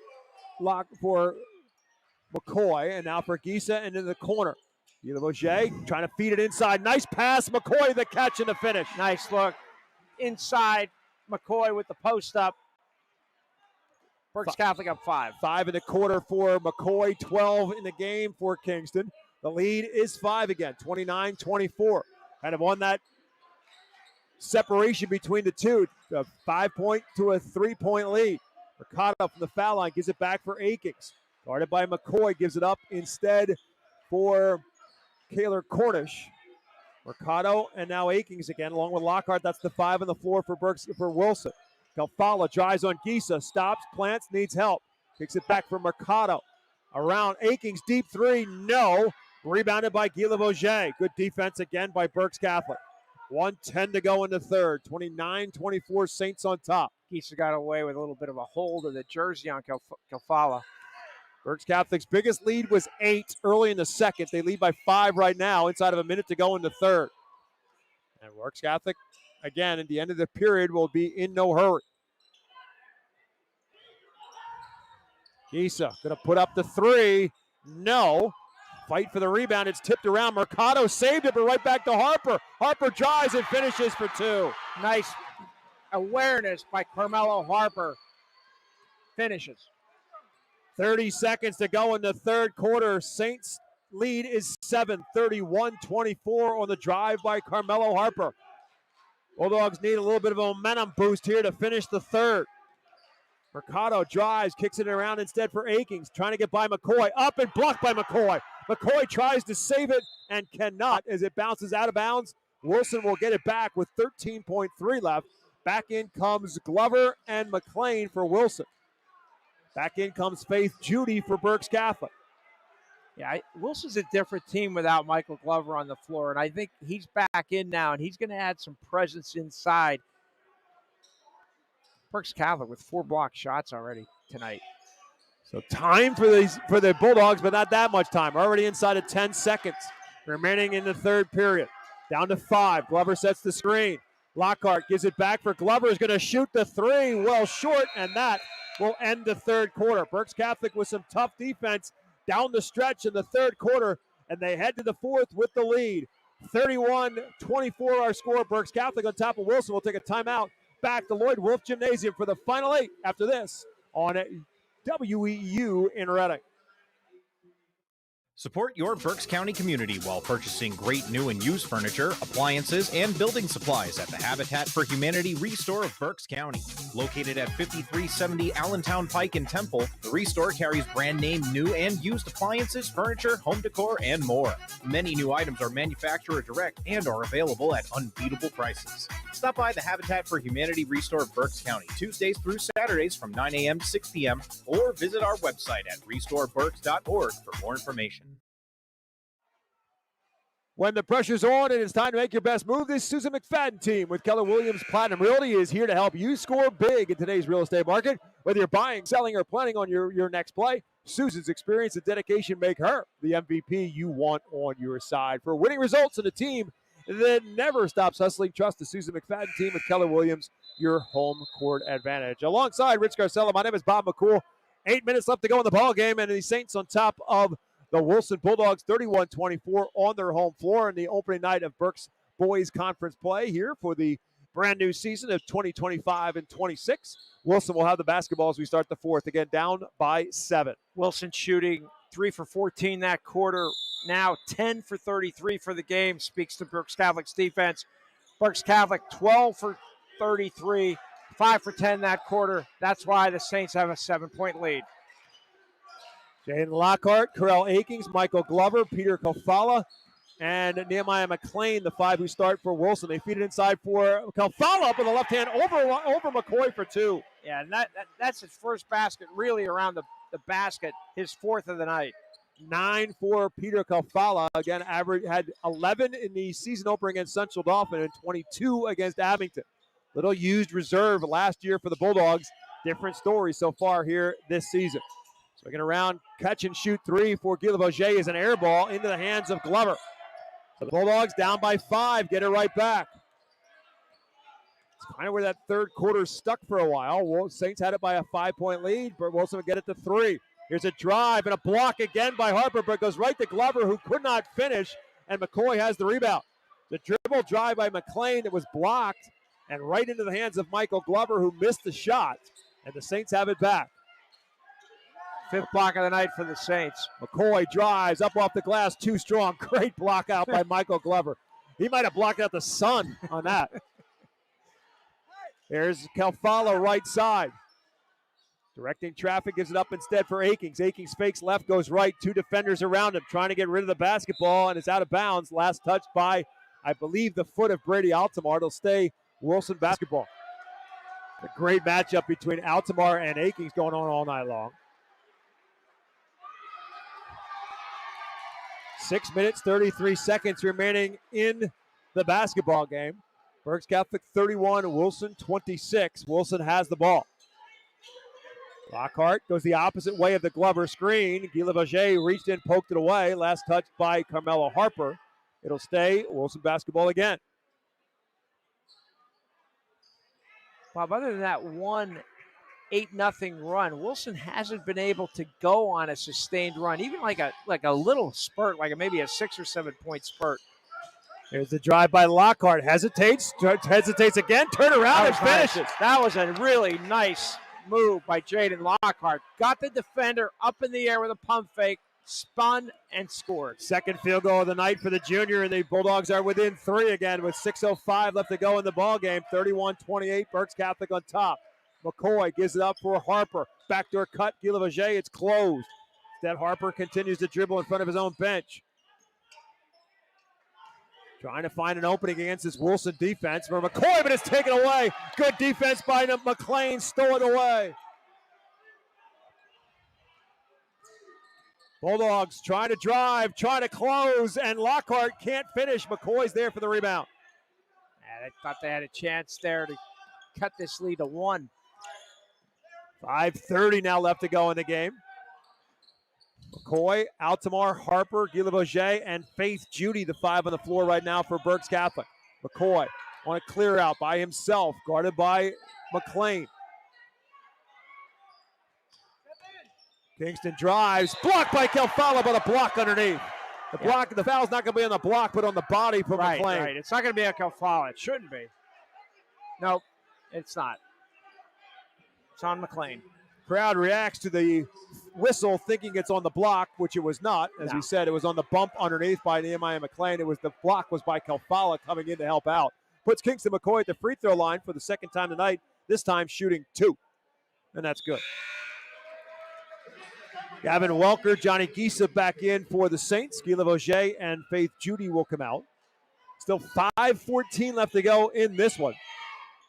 McCoy, and now for Gisa into the corner. Guillovoget trying to feed it inside. Nice pass, McCoy, the catch and the finish. Nice look. Inside, McCoy with the post up. Berks Catholic up 5. 5 in the quarter for McCoy, 12 in the game for Kingston. The lead is 5 again, 29-24. Kind of on that separation between the two, a 5-point to a 3-point lead. Mercado from the foul line gives it back for Akings. Guarded by McCoy, gives it up instead for Kaylor Cornish. Mercado and now Akings again, along with Lockhart. That's the 5 on the floor for Wilson. Calfala drives on Gisa, stops, plants, needs help. Kicks it back for Mercado. Around Akings, deep 3, no. Rebounded by Guillovoget. Good defense again by Berks Catholic. 1:10 to go in the third. 29-24 Saints on top. Gisa got away with a little bit of a hold of the jersey on Calfala. Berks Catholic's biggest lead was 8 early in the second. They lead by 5 right now, inside of a minute to go in the third. And Berks Catholic, again, at the end of the period, will be in no hurry. Gisa going to put up the 3. No. Fight for the rebound. It's tipped around. Mercado saved it, but right back to Harper. Harper drives and finishes for 2. Nice awareness by Carmelo Harper. Finishes. 30 seconds to go in the third quarter. Saints lead is 7, 31-24 on the drive by Carmelo Harper. Bulldogs need a little bit of a momentum boost here to finish the third. Mercado drives, kicks it around instead for Akings, trying to get by McCoy. Up and blocked by McCoy. McCoy tries to save it and cannot as it bounces out of bounds. Wilson will get it back with 13.3 left. Back in comes Glover and McLean for Wilson. Back in comes Faith Judy for Berks Catholic. Yeah, Wilson's a different team without Michael Glover on the floor, and I think he's back in now, and he's going to add some presence inside. Berks Catholic with 4 block shots already tonight. So time for the Bulldogs, but not that much time. Already inside of 10 seconds remaining in the third period. Down to 5. Glover sets the screen. Lockhart gives it back for Glover. Is going to shoot the 3. Well short, and that will end the third quarter. Berks Catholic with some tough defense down the stretch in the third quarter, and they head to the fourth with the lead. 31-24 our score. Berks Catholic on top of Wilson. We'll take a timeout. Back to Lloyd Wolf Gymnasium for the final 8 after this on WEEU in Reading. Support your Berks County community while purchasing great new and used furniture, appliances, and building supplies at the Habitat for Humanity Restore of Berks County. Located at 5370 Allentown Pike in Temple, the Restore carries brand name new and used appliances, furniture, home decor, and more. Many new items are manufacturer direct and are available at unbeatable prices. Stop by the Habitat for Humanity Restore of Berks County Tuesdays through Saturdays from 9 a.m. to 6 p.m. or visit our website at restoreberks.org for more information. When the pressure's on and it's time to make your best move, this Susan McFadden team with Keller Williams Platinum Realty is here to help you score big in today's real estate market. Whether you're buying, selling, or planning on your next play, Susan's experience and dedication make her the MVP you want on your side. For winning results in a team that never stops hustling, trust the Susan McFadden team with Keller Williams, your home court advantage. Alongside Rich Garcella, my name is Bob McCool. 8 minutes left to go in the ball game, and the Saints on top of the Wilson Bulldogs 31-24 on their home floor in the opening night of Berks Boys Conference play here for the brand new season of 2025 and 26. Wilson will have the basketball as we start the fourth, again down by 7. Wilson shooting 3 for 14 that quarter, now 10 for 33 for the game. Speaks to Berks Catholic's defense. Berks Catholic 12 for 33, 5 for 10 that quarter. That's why the Saints have a 7-point lead. Jaden Lockhart, Carell Akings, Michael Glover, Peter Calfala, and Nehemiah McLean, the 5 who start for Wilson. They feed it inside for Calfala up with the left hand over McCoy for 2. Yeah, and that's his first basket really around the basket, his 4th of the night. 9 for Peter Calfala. Again, had 11 in the season opener against Central Dauphin and 22 against Abington. Little used reserve last year for the Bulldogs. Different story so far here this season. Swinging around, catch and shoot 3 for Guillovoget is an air ball into the hands of Glover. So the Bulldogs down by 5, get it right back. It's kind of where that third quarter stuck for a while. Saints had it by a 5-point lead, but Wilson would get it to 3. Here's a drive and a block again by Harper, but goes right to Glover, who could not finish, and McCoy has the rebound. The dribble drive by McLean that was blocked and right into the hands of Michael Glover, who missed the shot, and the Saints have it back. 5th block of the night for the Saints. McCoy drives up off the glass, too strong. Great block out by Michael Glover. He might have blocked out the sun on that. There's Calfalo right side. Directing traffic, gives it up instead for Akings. Akings fakes left, goes right. 2 defenders around him, trying to get rid of the basketball, and it's out of bounds. Last touch by, I believe, the foot of Brady Altamar. It'll stay Wilson basketball. A great matchup between Altamar and Akings going on all night long. 6 minutes, 33 seconds remaining in the basketball game. Berks Catholic 31, Wilson 26. Wilson has the ball. Lockhart goes the opposite way of the Glover screen. Guy Lavaget reached in, poked it away. Last touch by Carmelo Harper. It'll stay Wilson basketball again. Bob, other than that 8-0 run, Wilson hasn't been able to go on a sustained run, even like a little spurt, like maybe a 6 or 7 point spurt. There's the drive by Lockhart. Hesitates again, turn around and finishes. That was a really nice move by Jaden Lockhart. Got the defender up in the air with a pump fake, spun, and scored. Second field goal of the night for the junior, and the Bulldogs are within 3 again with 6:05 left to go in the ball game. 31-28, Berks Catholic on top. McCoy gives it up for Harper. Backdoor cut, Guy Lavaget, it's closed. Instead, Harper continues to dribble in front of his own bench. Trying to find an opening against this Wilson defense for McCoy, but it's taken away. Good defense by McLean, stole it away. Bulldogs trying to drive, trying to close, and Lockhart can't finish. McCoy's there for the rebound. Yeah, they thought they had a chance there to cut this lead to 1. 5:30 now left to go in the game. McCoy, Altamar, Harper, Guy Lavaget, and Faith Judy, the 5 on the floor right now for Berks Catholic. McCoy on a clear out by himself, guarded by McLean. Kingston drives, blocked by Calfalo, but a block underneath. The foul's not going to be on the block, but on the body for McLean. Right. It's not going to be a Calfalo. It shouldn't be. Nope, it's not. It's on McLean. Crowd reacts to the whistle thinking it's on the block, which it was not. As we said, it was on the bump underneath by Nehemiah McLean. The block was by Calfalo coming in to help out. Puts Kingston McCoy at the free throw line for the second time tonight, this time shooting 2. And that's good. Gavin Welker, Johnny Giesa back in for the Saints. Guy Lavoget and Faith Judy will come out. Still 5:14 left to go in this one.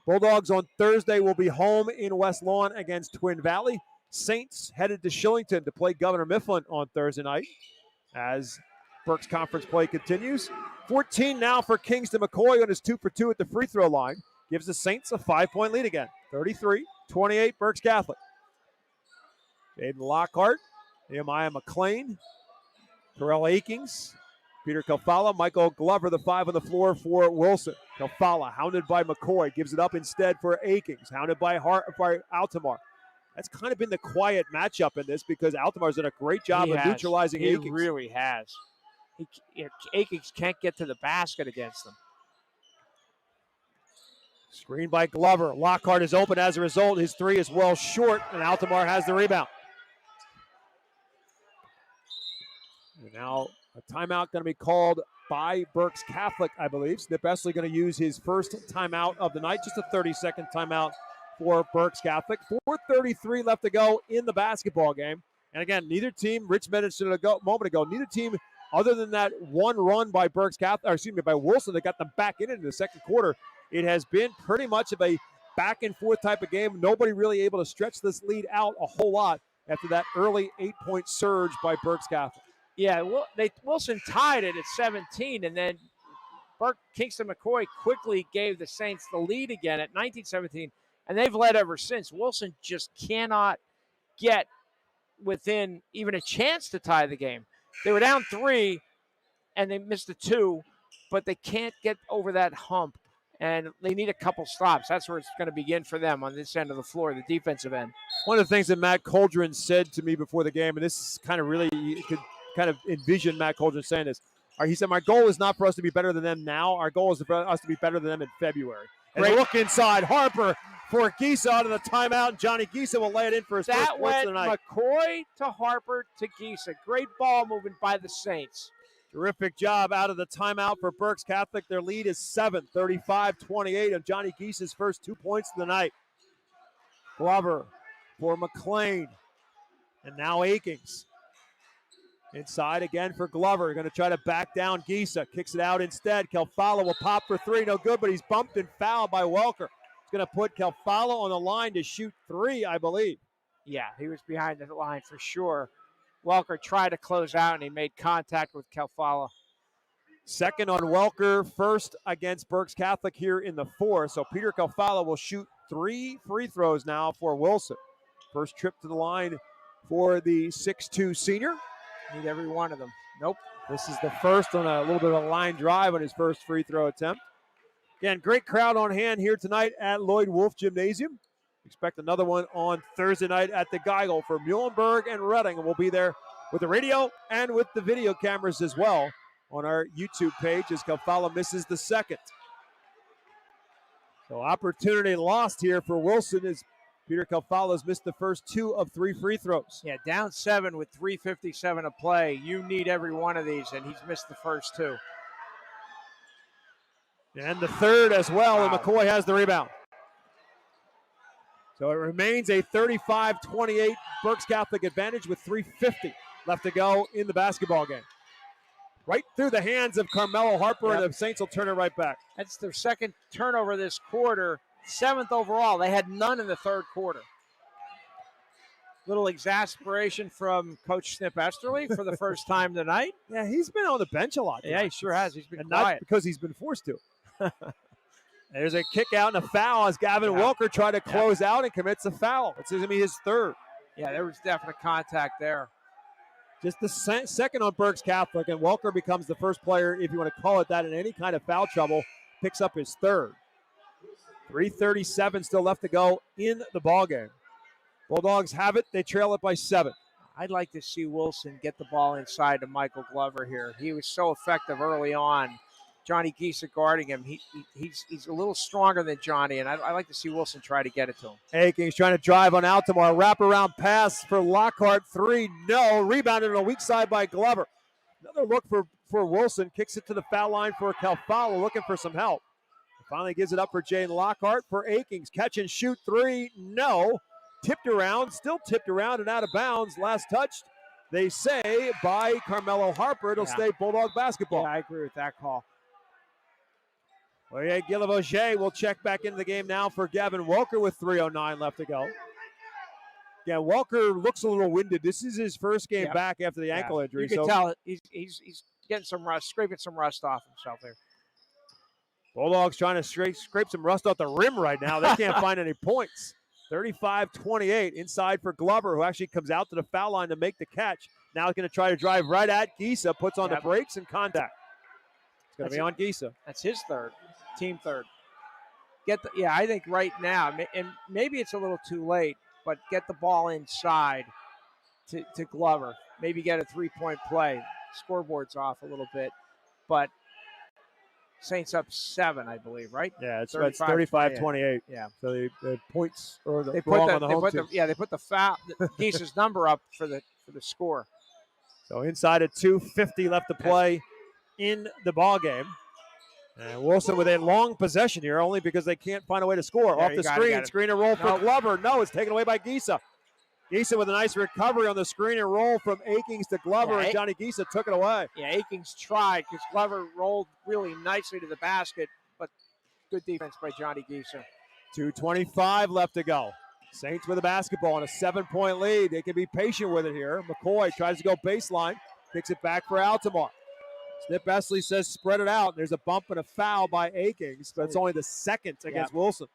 Bulldogs on Thursday will be home in West Lawn against Twin Valley. Saints headed to Shillington to play Governor Mifflin on Thursday night as Berks Conference play continues. 14 now for Kingston McCoy on his 2 for 2 at the free throw line. Gives the Saints a 5-point lead again. 33-28 Berks Catholic. Aiden Lockhart, Nehemiah McLean, Terrell Akings, Peter Calfalo, Michael Glover, the 5 on the floor for Wilson. Calfalo, hounded by McCoy, gives it up instead for Akings, hounded by Altamar. That's kind of been the quiet matchup in this because Altamar's done a great job of neutralizing Akings. He really has. Akings can't get to the basket against them. Screen by Glover. Lockhart is open as a result. His 3 is well short, and Altamar has the rebound. And now a timeout going to be called by Berks Catholic, I believe. Snip Esley going to use his first timeout of the night, just a 30-second timeout for Berks Catholic. 4:33 left to go in the basketball game. And again, neither team, Rich mentioned it a moment ago, neither team, other than that one run by by Wilson that got them back in the second quarter, it has been pretty much of a back and forth type of game. Nobody really able to stretch this lead out a whole lot after that early 8-point surge by Berks Catholic. Yeah, Wilson tied it at 17, and then Kingston McCoy quickly gave the Saints the lead again at 19-17, and they've led ever since. Wilson just cannot get within even a chance to tie the game. They were down 3, and they missed the 2, but they can't get over that hump. and they need a couple stops. That's where it's going to begin for them on this end of the floor, the defensive end. One of the things that Matt Coldren said to me before the game, and this is kind of really, you could kind of envision Matt Coldren saying this. He said, my goal is not for us to be better than them now. Our goal is for us to be better than them in February. And they look inside. Harper for Gisa out of the timeout, and Johnny Gisa will lay it in for his first points of the night. McCoy to Harper to Gisa. Great ball movement by the Saints. Terrific job out of the timeout for Berks Catholic. Their lead is 7, 35-28 of Johnny Gisa's first 2 points of the night. Glover for McLean. And now Akings. Inside again for Glover. Going to try to back down Gisa. Kicks it out instead. Kelfalo will pop for three. No good, but he's bumped and fouled by Welker. He's going to put Kelfalo on the line to shoot three, I believe. Yeah, he was behind the line for sure. Welker tried to close out, and he made contact with Kelfalo. Second on Welker, first against Berks Catholic here in the fourth. So Peter Kelfalo will shoot 3 free throws now for Wilson. First trip to the line for the 6'2 senior. Need every one of them. Nope. This is the first on a little bit of a line drive on his first free throw attempt. Again, great crowd on hand here tonight at Lloyd Wolf Gymnasium. Expect another one on Thursday night at the Geigel for Muhlenberg and Reading. And we'll be there with the radio and with the video cameras as well on our YouTube page as Kelfalo misses the second. So opportunity lost here for Wilson as Peter Kelfalo's missed the first 2 of 3 free throws. Yeah, down 7 with 3:57 to play. You need every one of these, and he's missed the first 2. And the third as well, and McCoy has the rebound. So it remains a 35-28 Berks Catholic advantage with 3:50 left to go in the basketball game. Right through the hands of Carmelo Harper, and the Saints will turn it right back. That's their second turnover this quarter, 7th overall. They had none in the third quarter. Little exasperation from Coach Snip Esterly for the first time tonight. Yeah, he's been on the bench a lot tonight. Yeah, he sure has. He's been and quiet. Not because he's been forced to. There's a kick out and a foul as Gavin Welker tried to close out and commits a foul. It's going to be his third. Yeah, there was definite contact there. Just the second on Berks Catholic, and Welker becomes the first player, if you want to call it that, in any kind of foul trouble, picks up his third. 3:37 still left to go in the ballgame. Bulldogs have it. They trail it by 7. I'd like to see Wilson get the ball inside to Michael Glover here. He was so effective early on. Johnny Gisa guarding him. He's a little stronger than Johnny, and I like to see Wilson try to get it to him. Akings trying to drive on Altamar. Wraparound pass for Lockhart. 3, no. Rebounded on the weak side by Glover. Another look for Wilson. Kicks it to the foul line for Kelfalo, looking for some help. Finally gives it up for Jane Lockhart for Akings. Catch and shoot 3, no. Tipped around, still tipped around and out of bounds. Last touched, they say, by Carmelo Harper. It'll stay Bulldog basketball. Yeah, I agree with that call. Well, Guillevoge will check back into the game now for Gavin Welker with 3:09 left to go. Yeah, Welker looks a little winded. This is his first game back after the ankle injury. You can tell he's getting some rust, scraping some rust off himself there. Bulldogs trying to scrape some rust off the rim right now. They can't find any points. 35-28 inside for Glover, who actually comes out to the foul line to make the catch. Now he's going to try to drive right at Gisa, puts on the brakes and contact. It's going to be on Gisa. That's his third, team third. I think right now, and maybe it's a little too late, but get the ball inside to Glover. Maybe get a 3-point play. Scoreboard's off a little bit, but Saints up 7, I believe, right? Yeah, it's 35-28. Yeah. So the points or they wrong on the home team. They put the foul, Gisa's number up for the score. So inside at 2:50 left to play in the ball game. And Wilson with a long possession here, only because they can't find a way to score. Off the screen and roll for Glover. No, it's taken away by Gisa. Gisa with a nice recovery on the screen and roll from Akings to Glover, and Johnny Gisa took it away. Yeah, Akings tried because Glover rolled really nicely to the basket, but good defense by Johnny Gisa. 2:25 left to go. Saints with the basketball on a 7-point lead. They can be patient with it here. McCoy tries to go baseline, kicks it back for Altamar. Snip Esley says spread it out. There's a bump and a foul by Akings, but it's only the second against Wilson.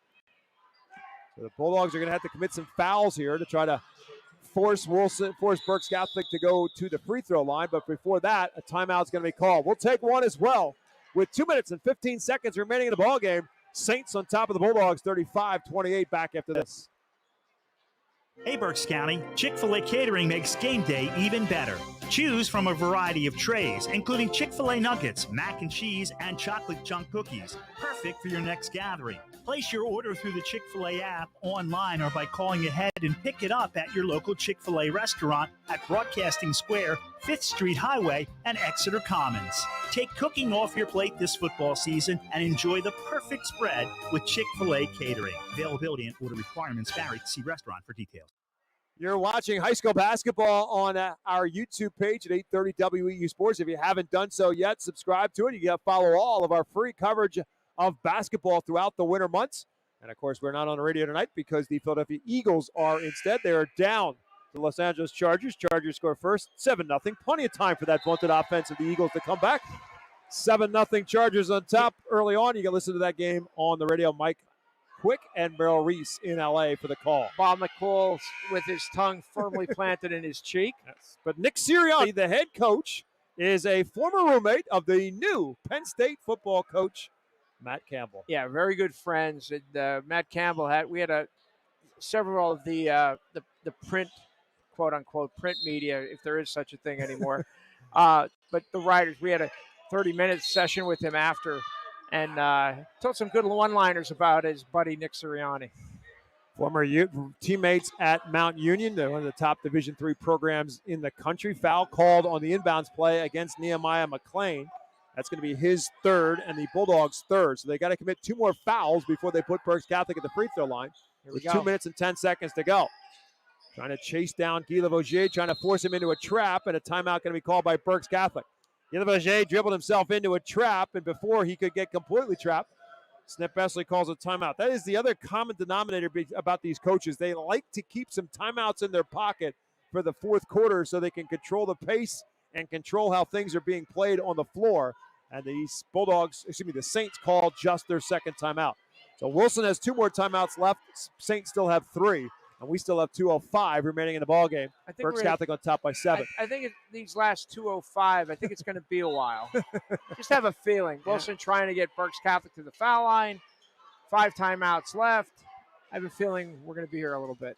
So the Bulldogs are going to have to commit some fouls here to try to force Berks Catholic to go to the free throw line. But before that, a timeout's going to be called. We'll take one as well with 2 minutes and 15 seconds remaining in the ball game. Saints on top of the Bulldogs, 35-28 back after this. Hey, Berks County, Chick-fil-A Catering makes game day even better. Choose from a variety of trays, including Chick-fil-A nuggets, mac and cheese, and chocolate chunk cookies. Perfect for your next gathering. Place your order through the Chick-fil-A app, online, or by calling ahead and pick it up at your local Chick-fil-A restaurant at Broadcasting Square, 5th Street Highway, and Exeter Commons. Take cooking off your plate this football season and enjoy the perfect spread with Chick-fil-A Catering. Availability and order requirements vary. See restaurant for details. You're watching high school basketball on our YouTube page at 830 WEEU Sports. If you haven't done so yet, subscribe to it. You got to follow all of our free coverage of basketball throughout the winter months. And, of course, we're not on the radio tonight because the Philadelphia Eagles are instead. They are down to the Los Angeles Chargers. Chargers score first, 7-0. Plenty of time for that vaunted offense of the Eagles to come back. 7-0 Chargers on top early on. You can listen to that game on the radio. Mike Quick and Merrill Reese in L.A. for the call. Bob McCool with his tongue firmly planted in his cheek. Yes. But Nick Sirianni, the head coach, is a former roommate of the new Penn State football coach, Matt Campbell. Yeah, very good friends. And Matt Campbell we had several of the print, quote unquote, print media, if there is such a thing anymore. But the writers, we had a 30-minute session with him after. And told some good one-liners about his buddy Nick Sirianni. Former teammates at Mount Union. They're one of the top Division III programs in the country. Foul called on the inbounds play against Nehemiah McClain. That's going to be his third and the Bulldogs' third. So they got to commit 2 more fouls before they put Berks Catholic at the free throw line. With 2 minutes and 10 seconds to go. Trying to chase down Guy Lavoisier, trying to force him into a trap, and a timeout going to be called by Berks Catholic. Guy Lavoisier dribbled himself into a trap, and before he could get completely trapped, Snip Besley calls a timeout. That is the other common denominator about these coaches. They like to keep some timeouts in their pocket for the fourth quarter so they can control the pace and control how things are being played on the floor. And the Saints called just their second timeout. So Wilson has 2 more timeouts left. Saints still have 3. And we still have 2:05 remaining in the ballgame. Berks Catholic on top by 7. I think these last 2:05, I think it's going to be a while. Just have a feeling. Wilson trying to get Berks Catholic to the foul line. 5 timeouts left. I have a feeling we're going to be here a little bit.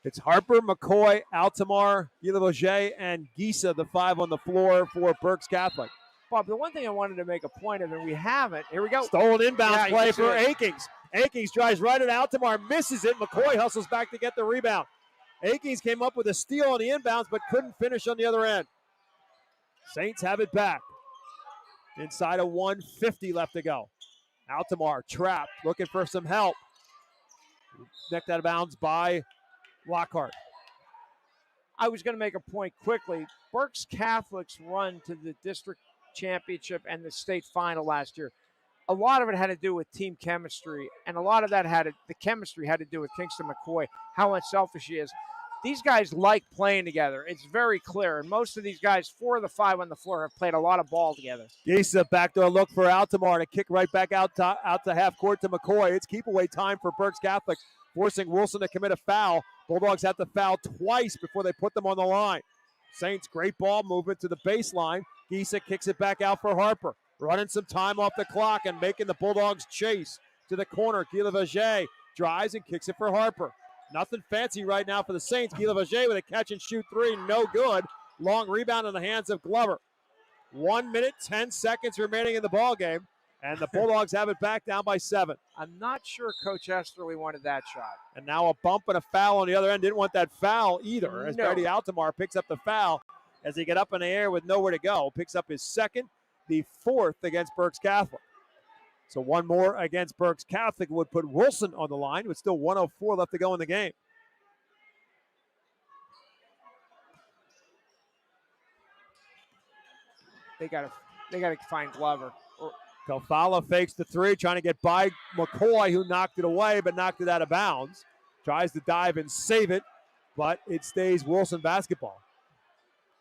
It's Harper, McCoy, Altamar, Guy Lavoisier, and Gisa, the 5 on the floor for Berks Catholic. Bob, the one thing I wanted to make a point of, and we haven't. Here we go. Stolen inbound play for Akings. Akings drives right at Altamar, misses it. McCoy hustles back to get the rebound. Akings came up with a steal on the inbounds, but couldn't finish on the other end. Saints have it back. Inside of 1:50 left to go. Altamar trapped, looking for some help. Knocked out of bounds by Lockhart. I was going to make a point quickly. Berks Catholic's run to the district championship and the state final last year, a lot of it had to do with team chemistry, and a lot of that the chemistry had to do with Kingston McCoy, how unselfish he is. These guys like playing together. It's very clear, and most of these guys, 4 of the 5 on the floor, have played a lot of ball together. Gisa backdoor look for Altamar to kick right back out to half court to McCoy. It's keep away time for Berks Catholic, forcing Wilson to commit a foul. Bulldogs have to foul twice before they put them on the line. Saints, great ball movement to the baseline. Gisa kicks it back out for Harper. Running some time off the clock and making the Bulldogs chase to the corner. Guy Lavoisier drives and kicks it for Harper. Nothing fancy right now for the Saints. Guy Lavoisier with a catch-and-shoot 3, no good. Long rebound in the hands of Glover. 1 minute, 10 seconds remaining in the ballgame, and the Bulldogs have it back down by 7. I'm not sure Coach Esterly wanted that shot. And now a bump and a foul on the other end. Didn't want that foul either, as Brady Altamar picks up the foul as he get up in the air with nowhere to go. Picks up his second, the 4th against Berks Catholic. So 1 more against Berks Catholic would put Wilson on the line with still 1:04 left to go in the game. They got to find Glover. Kalfala fakes the 3, trying to get by McCoy, who knocked it away, but knocked it out of bounds. Tries to dive and save it, but it stays Wilson basketball.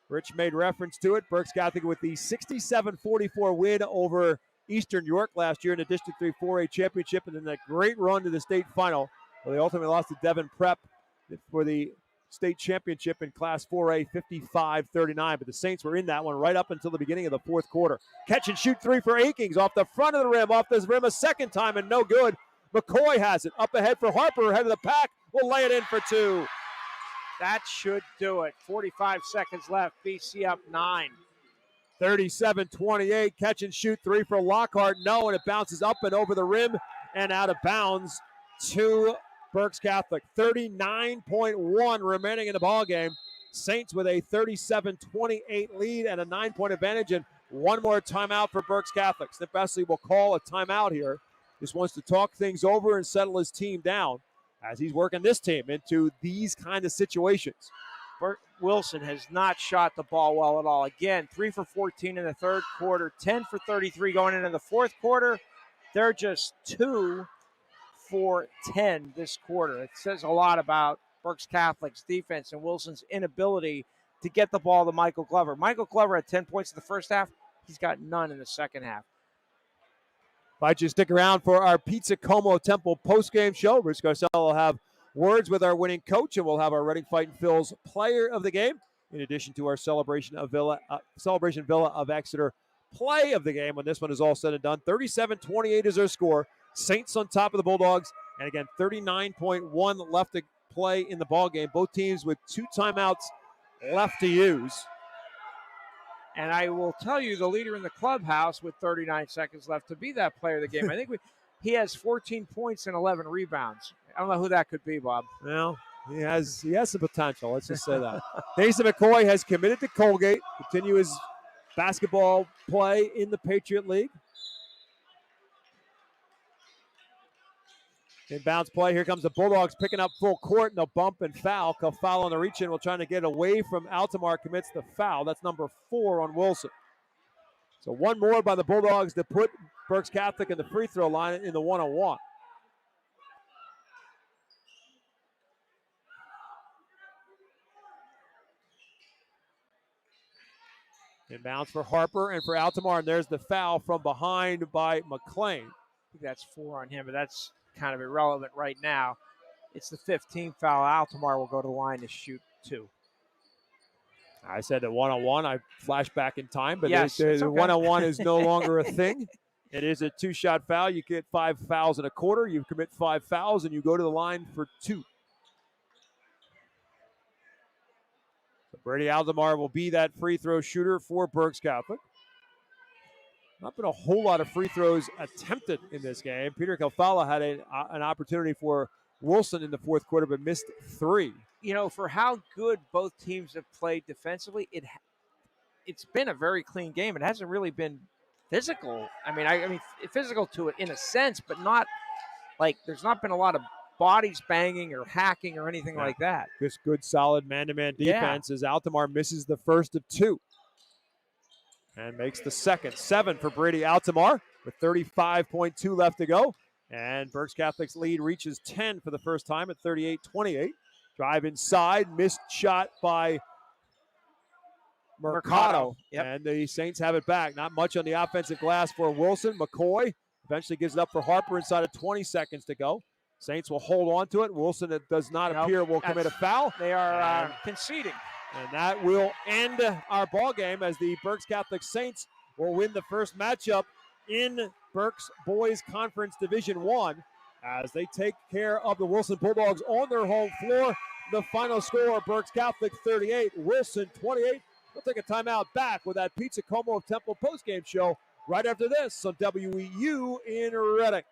Rich made reference to it. Berks Catholic with the 67-44 win over Eastern York last year in the District 3 4A championship, and then that great run to the state final, where they ultimately lost to Devon Prep for the state championship in Class 4A, 55-39. But the Saints were in that one right up until the beginning of the fourth quarter. Catch and shoot three for Akings off the front of the rim, off this rim a second time, and no good. McCoy has it. Up ahead for Harper, ahead of the pack. Will lay it in for two. That should do it. 45 seconds left. BC up 9. 37-28. Catch and shoot three for Lockhart. No, and it bounces up and over the rim and out of bounds to Berks Catholic. 39.1 remaining in the ballgame. Saints with a 37-28 lead and a 9-point advantage, and one more timeout for Berks Catholic. Snip Bestley will call a timeout here. Just wants to talk things over and settle his team down as he's working this team into these kind of situations. Wilson has not shot the ball well at all. Again, 3 for 14 in the third quarter, 10 for 33 going into the fourth quarter. They're just 2 for 10 this quarter. It says a lot about Berks Catholic's defense and Wilson's inability to get the ball to Michael Glover. Michael Glover had 10 points in the first half. He's got none in the second half. Invite you to stick around for our Pizza Como Temple postgame show. Rich Garcella will have words with our winning coach, and we'll have our Reading Fighting Phil's player of the game, in addition to our Celebration Villa of Exeter play of the game when this one is all said and done. 37-28 is our score. Saints on top of the Bulldogs, and again, 39.1 left to play in the ball game. Both teams with 2 timeouts left to use. And I will tell you, the leader in the clubhouse with 39 seconds left to be that player of the game. I think he has 14 points and 11 rebounds. I don't know who that could be, Bob. Well, he has some potential. Let's just say that. Mason McCoy has committed to Colgate, continue his basketball play in the Patriot League. Inbounds play. Here comes the Bulldogs picking up full court, and they'll bump and foul. Foul on the reach-in. We're trying to get away from Altamar. Commits the foul. That's number 4 on Wilson. So one more by the Bulldogs to put Berks Catholic in the free throw line in the one-on-one. Inbounds for Harper and for Altamar, and there's the foul from behind by McLean. I think that's 4 on him, but that's kind of irrelevant right now. It's the 15th foul. Altamar will go to the line to shoot 2. I said that one-on-one. I flashed back in time, but yes, the one-on-one is no longer a thing. It is a 2-shot foul. You get 5 fouls in a quarter. You commit 5 fouls, and you go to the line for 2. So Brady Altamar will be that free throw shooter for Berks Catholic. Not been a whole lot of free throws attempted in this game. Peter Calfala had an opportunity for Wilson in the fourth quarter, but missed 3. You know, for how good both teams have played defensively, it's been a very clean game. It hasn't really been physical. I mean, physical to it in a sense, but not like there's not been a lot of bodies banging or hacking or anything like that. Just good, solid man-to-man defense as Altamar misses the first of 2. And makes the second. 7 for Brady Altamar with 35.2 left to go. And Berks Catholic's lead reaches 10 for the first time at 38-28. Drive inside, missed shot by Mercado. Yep. And the Saints have it back. Not much on the offensive glass for Wilson. McCoy eventually gives it up for Harper inside of 20 seconds to go. Saints will hold on to it. Wilson, it does not appear, will commit a foul. They are conceding. And that will end our ball game as the Berks Catholic Saints will win the first matchup in Berks Boys Conference Division I as they take care of the Wilson Bulldogs on their home floor. The final score, Berks Catholic 38, Wilson 28. We'll take a timeout back with that Pizza Como of Temple postgame show right after this on WEEU in Reading.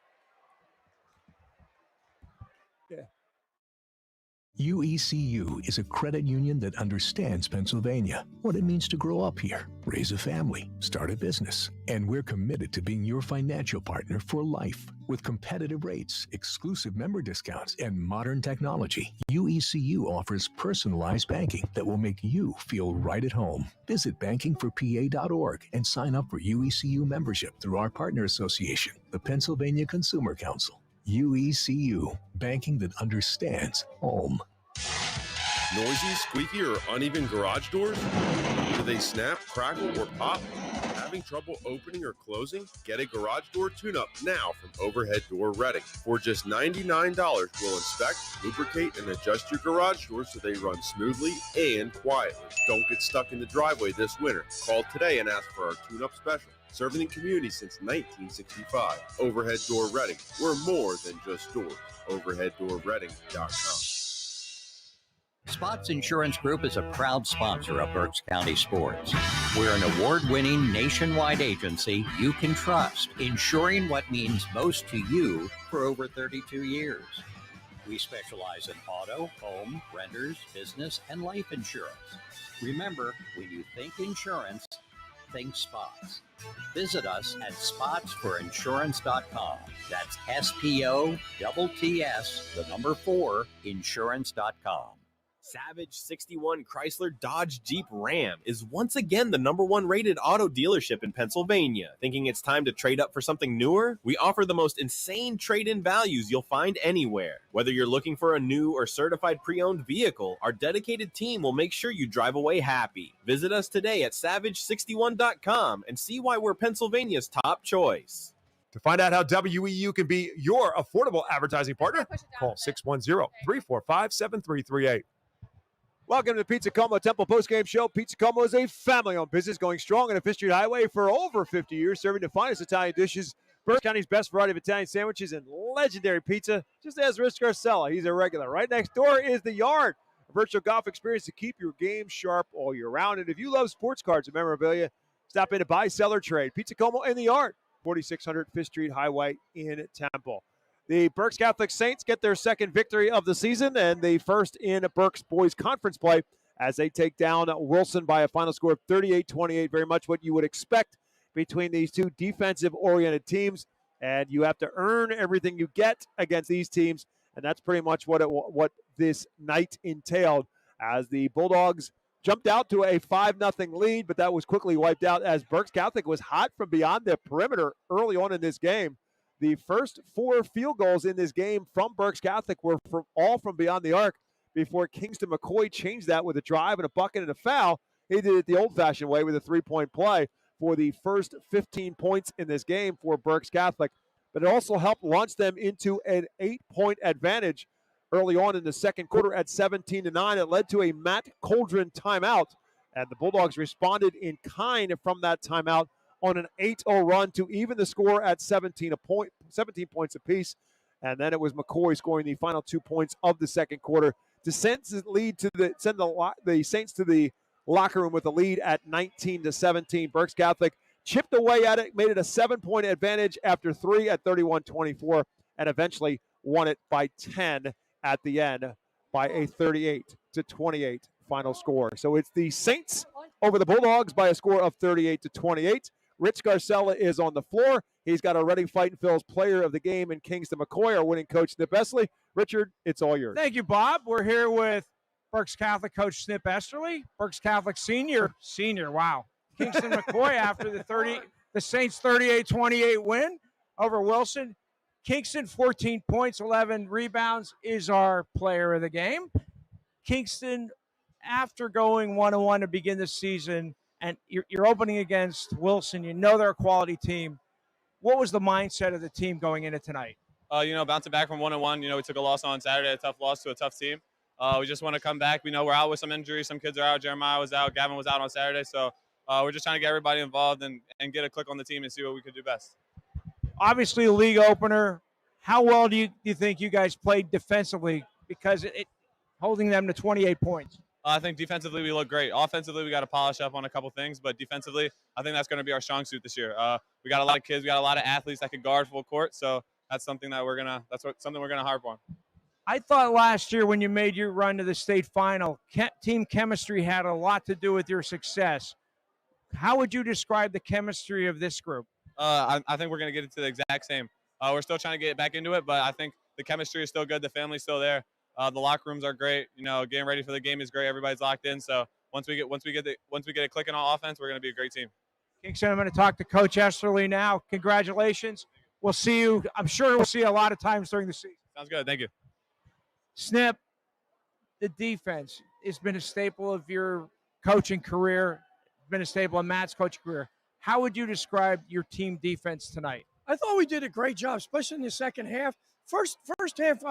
UECU is a credit union that understands Pennsylvania, what it means to grow up here, raise a family, start a business. And we're committed to being your financial partner for life. With competitive rates, exclusive member discounts, and modern technology, UECU offers personalized banking that will make you feel right at home. Visit bankingforpa.org and sign up for UECU membership through our partner association, the Pennsylvania Consumer Council. UECU, banking that understands home. Noisy, squeaky, or uneven garage doors? Do they snap, crackle, or pop? Having trouble opening or closing? Get a garage door tune-up now from Overhead Door Reading. For just $99, we'll inspect, lubricate, and adjust your garage doors so they run smoothly and quietly. Don't get stuck in the driveway this winter. Call today and ask for our tune-up special. Serving the community since 1965. Overhead Door Reading. We're more than just doors. OverheadDoorReading.com. Spots Insurance Group is a proud sponsor of Berks County Sports. We're an award-winning nationwide agency you can trust, insuring what means most to you for over 32 years. We specialize in auto, home, renters, business, and life insurance. Remember, when you think insurance, think Spots. Visit us at spotsforinsurance.com. That's SPOTTS, 4, insurance.com. Savage 61 Chrysler Dodge Jeep Ram is once again the #1 rated auto dealership in Pennsylvania. Thinking it's time to trade up for something newer? We offer the most insane trade-in values you'll find anywhere. Whether you're looking for a new or certified pre-owned vehicle, our dedicated team will make sure you drive away happy. Visit us today at savage61.com and see why we're Pennsylvania's top choice. To find out how WEEU can be your affordable advertising partner, call 610-345-7338. Welcome to the Pizza Como Temple Postgame Show. Pizza Como is a family-owned business going strong on a Fifth Street Highway for over 50 years, serving the finest Italian dishes, Berks County's best variety of Italian sandwiches, and legendary pizza. Just ask Rich Garcella. He's a regular. Right next door is the Yard, a virtual golf experience to keep your game sharp all year round. And if you love sports cards and memorabilia, stop in to buy, sell, or trade. Pizza Como in the Yard, 4600 Fifth Street Highway in Temple. The Berks Catholic Saints get their second victory of the season and the first in Berks boys conference play as they take down Wilson by a final score of 38-28. Very much what you would expect between these two defensive-oriented teams, and you have to earn everything you get against these teams, and that's pretty much what this night entailed as the Bulldogs jumped out to a 5-0 lead, but that was quickly wiped out as Berks Catholic was hot from beyond the perimeter early on in this game. The first 4 field goals in this game from Berks Catholic were all from beyond the arc before Kingston McCoy changed that with a drive and a bucket and a foul. He did it the old-fashioned way with a 3-point play for the first 15 points in this game for Berks Catholic. But it also helped launch them into an 8-point advantage early on in the second quarter at 17-9. It led to a Matt Coldren timeout, and the Bulldogs responded in kind from that timeout on an 8-0 run to even the score at 17 points apiece. And then it was McCoy scoring the final 2 points of the second quarter to send the Saints to the locker room with a lead at 19-17. Berks Catholic chipped away at it, made it a 7-point advantage after 3 at 31-24, and eventually won it by 10 at the end by a 38-28 final score. So it's the Saints over the Bulldogs by a score of 38-28. Rich Garcella is on the floor. He's got a Reading Fighting Phil's player of the game in Kingston McCoy, our winning coach, Snip Esterly. Richard, it's all yours. Thank you, Bob. We're here with Berks Catholic coach Snip Esterly, Berks Catholic senior, wow. Kingston McCoy after the Saints 38-28 win over Wilson. Kingston, 14 points, 11 rebounds, is our player of the game. Kingston, after going 1-1 to begin the season, and you're opening against Wilson, you know they're a quality team. What was the mindset of the team going into tonight? Bouncing back from 1-1, we took a loss on Saturday, a tough loss to a tough team. We just want to come back. We know we're out with some injuries. Some kids are out. Jeremiah was out. Gavin was out on Saturday. So we're just trying to get everybody involved and get a click on the team and see what we could do best. Obviously, a league opener. How well do you think you guys played defensively? Because it holding them to 28 points. I think defensively we look great. Offensively, we got to polish up on a couple things, but defensively, I think that's going to be our strong suit this year. We got a lot of kids, we got a lot of athletes that can guard full court, so that's something that something we're gonna harp on. I thought last year when you made your run to the state final, team chemistry had a lot to do with your success. How would you describe the chemistry of this group? I think we're gonna get it to the exact same. We're still trying to get back into it, but I think the chemistry is still good. The family's still there. The locker rooms are great. Getting ready for the game is great. Everybody's locked in. So once we get it clicking on offense, we're going to be a great team. Kingston, I'm going to talk to Coach Esterly now. Congratulations. We'll see you. I'm sure we'll see you a lot of times during the season. Sounds good. Thank you. Snip, the defense has been a staple of your coaching career. It's been a staple of Matt's coaching career. How would you describe your team defense tonight? I thought we did a great job, especially in the second half. First half,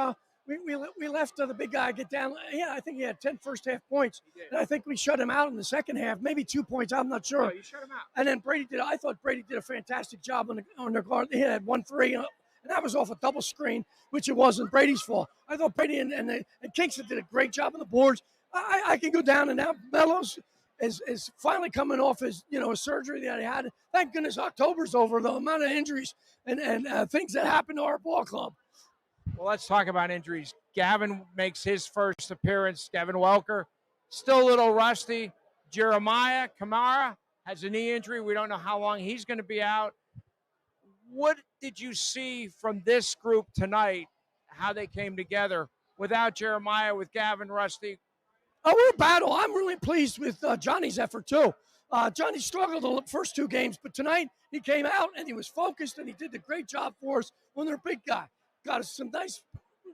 we left the big guy get down. Yeah, I think he had 10 first half points. And I think we shut him out in the second half, maybe 2 points. I'm not sure. No, you shut him out. And then I thought Brady did a fantastic job on the guard. He had 1-3, and that was off a double screen, which it wasn't Brady's fault. I thought Brady and Kingston did a great job on the boards. I can go down, and now Mellows is finally coming off his surgery that he had. Thank goodness October's over. The amount of injuries and things that happened to our ball club. Well, let's talk about injuries. Gavin makes his first appearance. Gavin Welker, still a little rusty. Jeremiah Kamara has a knee injury. We don't know how long he's going to be out. What did you see from this group tonight, how they came together without Jeremiah, with Gavin rusty? Oh, we're a battle. I'm really pleased with Johnny's effort, too. Johnny struggled the first 2 games, but tonight he came out and he was focused and he did a great job for us when they're a big guy. Got us some nice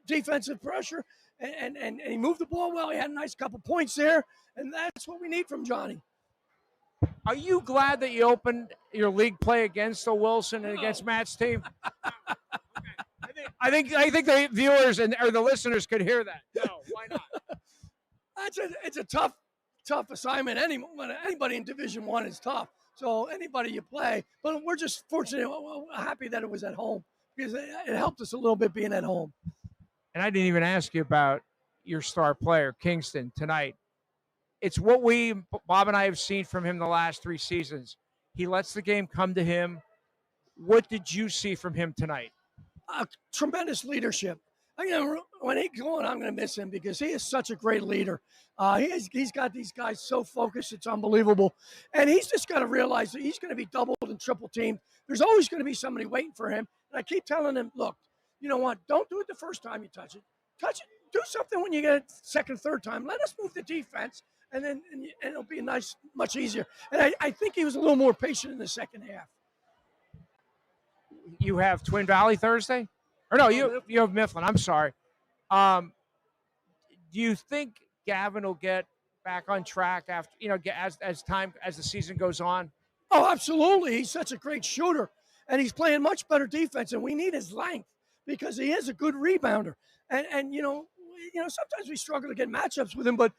defensive pressure and he moved the ball well. He had a nice couple points there, and that's what we need from Johnny. Are you glad that you opened your league play against the Wilson and against Matt's team? I think the viewers or the listeners could hear that. No, why not? It's a tough assignment. Anybody in Division I is tough. So anybody you play, but we're just fortunate, happy that it was at home because it helped us a little bit being at home. And I didn't even ask you about your star player, Kingston, tonight. It's what Bob and I have seen from him the last 3 seasons. He lets the game come to him. What did you see from him tonight? Tremendous leadership. When he's going, I'm going to miss him because he is such a great leader. He's got these guys so focused, it's unbelievable. And he's just got to realize that he's going to be doubled and triple teamed. There's always going to be somebody waiting for him. And I keep telling him, look, you know what? Don't do it the first time you touch it. Do something when you get it second, third time. Let us move the defense, and it'll be much easier. And I think he was a little more patient in the second half. You have Twin Valley Thursday? Or no, you have Mifflin. I'm sorry. Do you think Gavin will get back on track after as the season goes on? Oh, absolutely. He's such a great shooter, and he's playing much better defense. And we need his length because he is a good rebounder. And sometimes we struggle to get matchups with him, but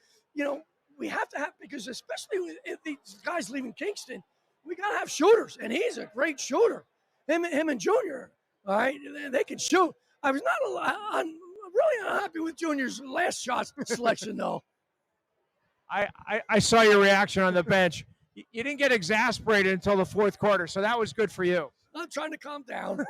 we have to have, because especially with these guys leaving Kingston, we got to have shooters, and he's a great shooter. Him and Junior. All right, they can shoot. I'm really unhappy with Junior's last shot selection, though. I saw your reaction on the bench. You didn't get exasperated until the fourth quarter, so that was good for you. I'm trying to calm down.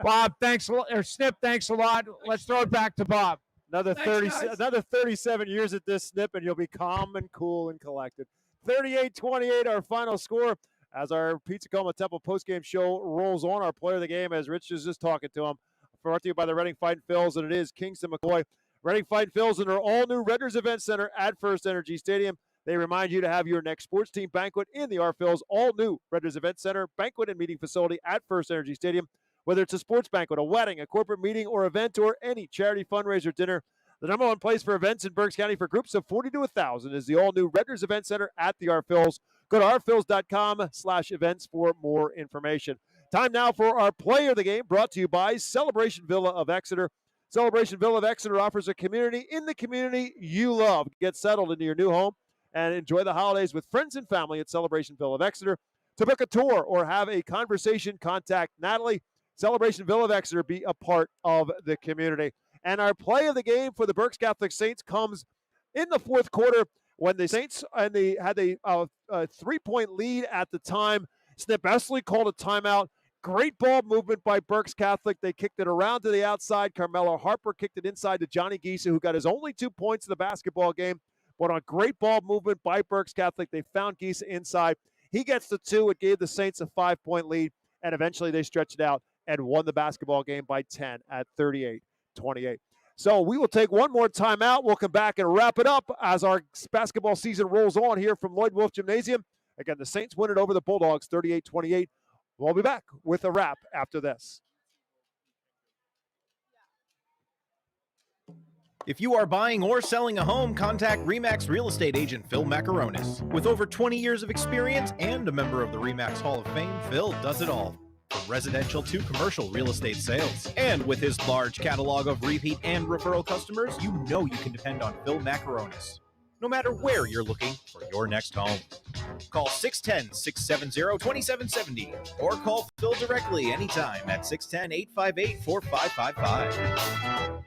Bob, thanks a lot. Or Snip, thanks a lot. Let's throw it back to Bob. Another 37 years at this, Snip, and you'll be calm and cool and collected. 38-28, our final score. As our Pizza Coma Temple postgame show rolls on, our player of the game, as Rich is just talking to him, brought to you by the Reading Fighting Phils, and it is Kingston McCoy. Reading Fighting Phils in their all-new Redner's Event Center at First Energy Stadium. They remind you to have your next sports team banquet in the R-Phils all-new Redner's Event Center banquet and meeting facility at First Energy Stadium. Whether it's a sports banquet, a wedding, a corporate meeting, or event, or any charity fundraiser dinner, the number one place for events in Berks County for groups of 40 to 1,000 is the all-new Redner's Event Center at the R-Phils. Go to rphils.com/events for more information. Time now for our player of the game, brought to you by Celebration Villa of Exeter. Celebration Villa of Exeter offers a community in the community you love. Get settled into your new home and enjoy the holidays with friends and family at Celebration Villa of Exeter. To book a tour or have a conversation, contact Natalie. Celebration Villa of Exeter, be a part of the community. And our play of the game for the Berks Catholic Saints comes in the fourth quarter when the Saints had a 3-point lead at the time. Snip Essley called a timeout. Great ball movement by Berks Catholic. They kicked it around to the outside. Carmelo Harper kicked it inside to Johnny Giese, who got his only 2 points in the basketball game. But on great ball movement by Berks Catholic, they found Giese inside. He gets the 2. It gave the Saints a 5-point lead, and eventually they stretched it out and won the basketball game by 10 at 38-28. So we will take one more timeout. We'll come back and wrap it up as our basketball season rolls on here from Lloyd Wolf Gymnasium. Again, the Saints win it over the Bulldogs 38-28. We'll be back with a wrap after this. If you are buying or selling a home, contact RE/MAX real estate agent Phil Macaronis. With over 20 years of experience and a member of the RE/MAX Hall of Fame, Phil does it all. From residential to commercial real estate sales. And with his large catalog of repeat and referral customers, you know you can depend on Phil Macaronis, no matter where you're looking for your next home. Call 610-670-2770 or call Phil directly anytime at 610-858-4555.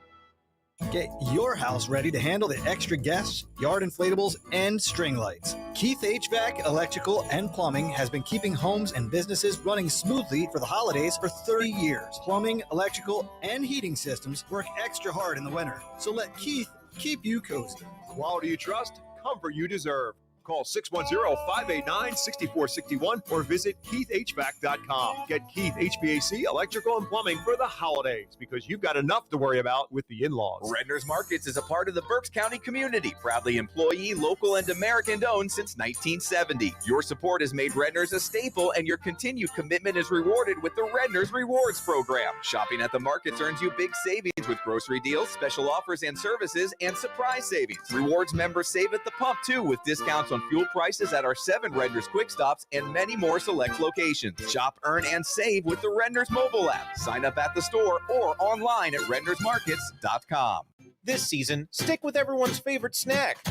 Get your house ready to handle the extra guests, yard inflatables, and string lights. Keith HVAC, Electrical, and Plumbing has been keeping homes and businesses running smoothly for the holidays for 30 years. Plumbing, electrical, and heating systems work extra hard in the winter, so let Keith keep you cozy. Quality you trust, comfort you deserve. Call 610-589-6461 or visit KeithHVAC.com. Get Keith HVAC, Electrical, and Plumbing for the holidays because you've got enough to worry about with the in-laws. Redner's Markets is a part of the Berks County community, proudly employee, local, and American-owned since 1970. Your support has made Redner's a staple, and your continued commitment is rewarded with the Redner's Rewards Program. Shopping at the markets earns you big savings with grocery deals, special offers and services, and surprise savings. Rewards members save at the pump, too, with discounts on fuel prices at our 7 Redner's Quick Stops and many more select locations. Shop, earn, and save with the Redner's mobile app. Sign up at the store or online at RednersMarkets.com. This season, stick with everyone's favorite snack,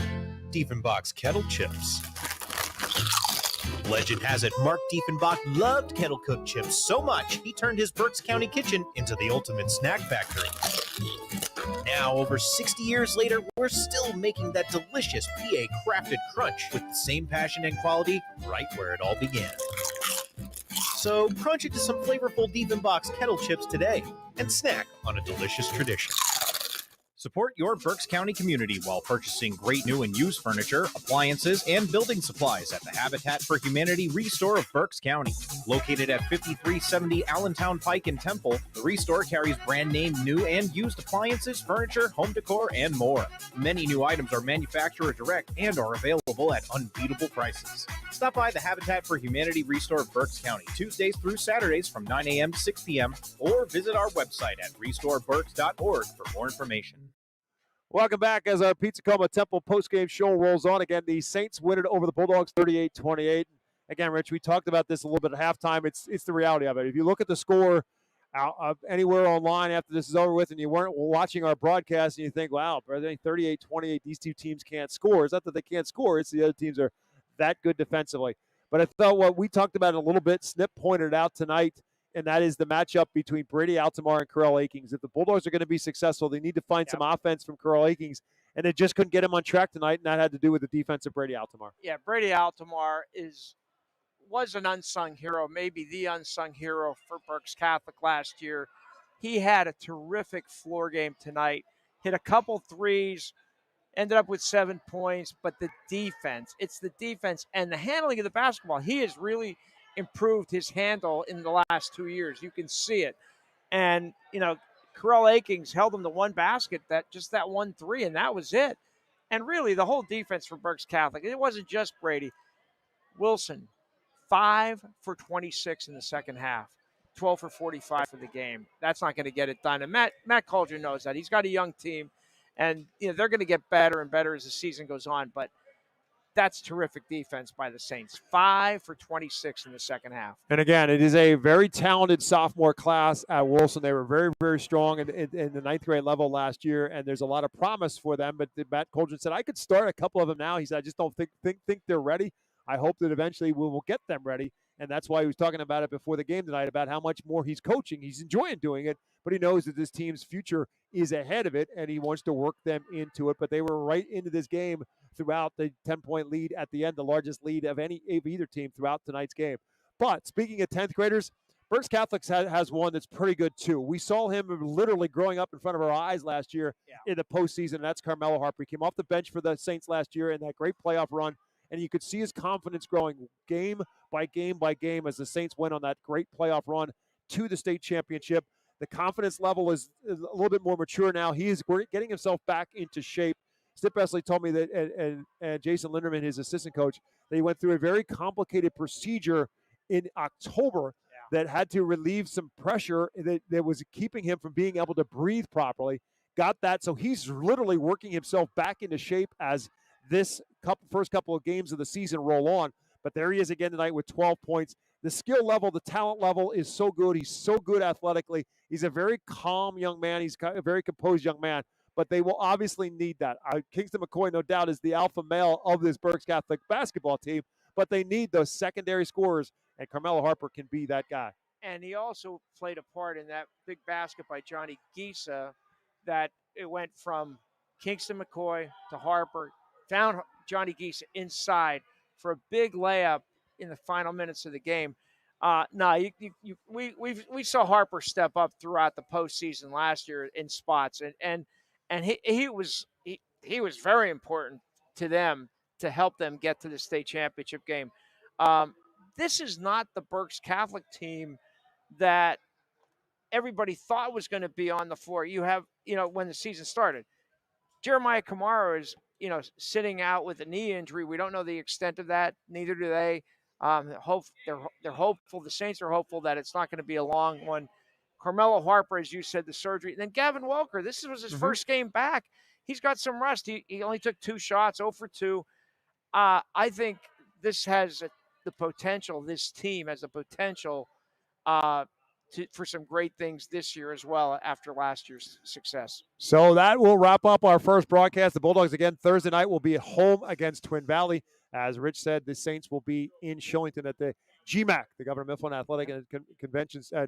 Diefenbach's Kettle Chips. Legend has it Mark Diefenbach loved kettle cooked chips so much he turned his Berks County kitchen into the ultimate snack factory. Now, over 60 years later, we're still making that delicious PA crafted crunch with the same passion and quality right where it all began. So crunch into some flavorful Diefenbach's kettle chips today and snack on a delicious tradition. Support your Berks County community while purchasing great new and used furniture, appliances, and building supplies at the Habitat for Humanity Restore of Berks County. Located at 5370 Allentown Pike in Temple, the Restore carries brand name new and used appliances, furniture, home decor, and more. Many new items are manufacturer direct and are available at unbeatable prices. Stop by the Habitat for Humanity Restore of Berks County Tuesdays through Saturdays from 9 a.m. to 6 p.m. or visit our website at restoreberks.org for more information. Welcome back as our Pizza Coma Temple postgame show rolls on. Again, the Saints win it over the Bulldogs 38-28. Again, Rich, we talked about this a little bit at halftime. It's the reality of it. If you look at the score anywhere online after this is over with and you weren't watching our broadcast and you think, wow, 38-28, these two teams can't score. It's not that they can't score. It's the other teams are that good defensively. But I thought what we talked about a little bit, Snip pointed out tonight, and that is the matchup between Brady Altamar and Carell Akings. If the Bulldogs are going to be successful, they need to find some offense from Carell Akings, and they just couldn't get him on track tonight, and that had to do with the defense of Brady Altamar. Yeah, Brady Altamar was an unsung hero, maybe the unsung hero for Berks Catholic last year. He had a terrific floor game tonight, hit a couple threes, ended up with 7 points, but the defense, it's the defense and the handling of the basketball. He has really improved his handle in the last 2 years. You can see it. And, Carell Akings held him to one basket, that 1 3, and that was it. And really, the whole defense for Berks Catholic, it wasn't just Brady. Wilson, 5 for 26 in the second half, 12 for 45 for the game. That's not going to get it done. And Matt Cauldron knows that. He's got a young team, and they're going to get better and better as the season goes on. But that's terrific defense by the Saints. 5 for 26 in the second half. And again, it is a very talented sophomore class at Wilson. They were very, very strong in the ninth grade level last year, and there's a lot of promise for them. But Matt Cauldron said, I could start a couple of them now. He said, I just don't think they're ready. I hope that eventually we will get them ready. And that's why he was talking about it before the game tonight, about how much more he's coaching. He's enjoying doing it, but he knows that this team's future is ahead of it, and he wants to work them into it. But they were right into this game throughout the 10-point lead at the end, the largest lead of either team throughout tonight's game. But speaking of 10th graders, Berks Catholic has one that's pretty good too. We saw him literally growing up in front of our eyes last year in the postseason, and that's Carmelo Harper. He came off the bench for the Saints last year in that great playoff run, and you could see his confidence growing game by game by game as the Saints went on that great playoff run to the state championship. The confidence level is a little bit more mature now. He is getting himself back into shape. Stip Esley told me that, and Jason Linderman, his assistant coach, that he went through a very complicated procedure in October that had to relieve some pressure that was keeping him from being able to breathe properly. got that. So he's literally working himself back into shape as this first couple of games of the season roll on. But there he is again tonight with 12 points. The skill level, the talent level is so good. He's so good athletically. He's a very calm young man. He's a very composed young man. But they will obviously need that. Kingston McCoy, no doubt, is the alpha male of this Berks Catholic basketball team. But they need those secondary scorers, and Carmelo Harper can be that guy. And he also played a part in that big basket by Johnny Gisa that it went from Kingston McCoy to Harper, found Johnny Gisa inside for a big layup in the final minutes of the game. We saw Harper step up throughout the postseason last year in spots, and he was very important to them to help them get to the state championship game. This is not the Berks Catholic team that everybody thought was going to be on the floor. You have, when the season started, Jeremiah Kamara is, sitting out with a knee injury. We don't know the extent of that. Neither do they. They're hopeful. The Saints are hopeful that it's not going to be a long one. Carmelo Harper, as you said, the surgery. And then Gavin Welker, this was his first game back. He's got some rust. He only took 2 shots, 0 for 2. I think this has the potential, this team has the potential for some great things this year as well after last year's success. So that will wrap up our first broadcast. The Bulldogs again Thursday night will be at home against Twin Valley. As Rich said, the Saints will be in Shillington at the GMAC, the Governor Mifflin Athletic and Conventions and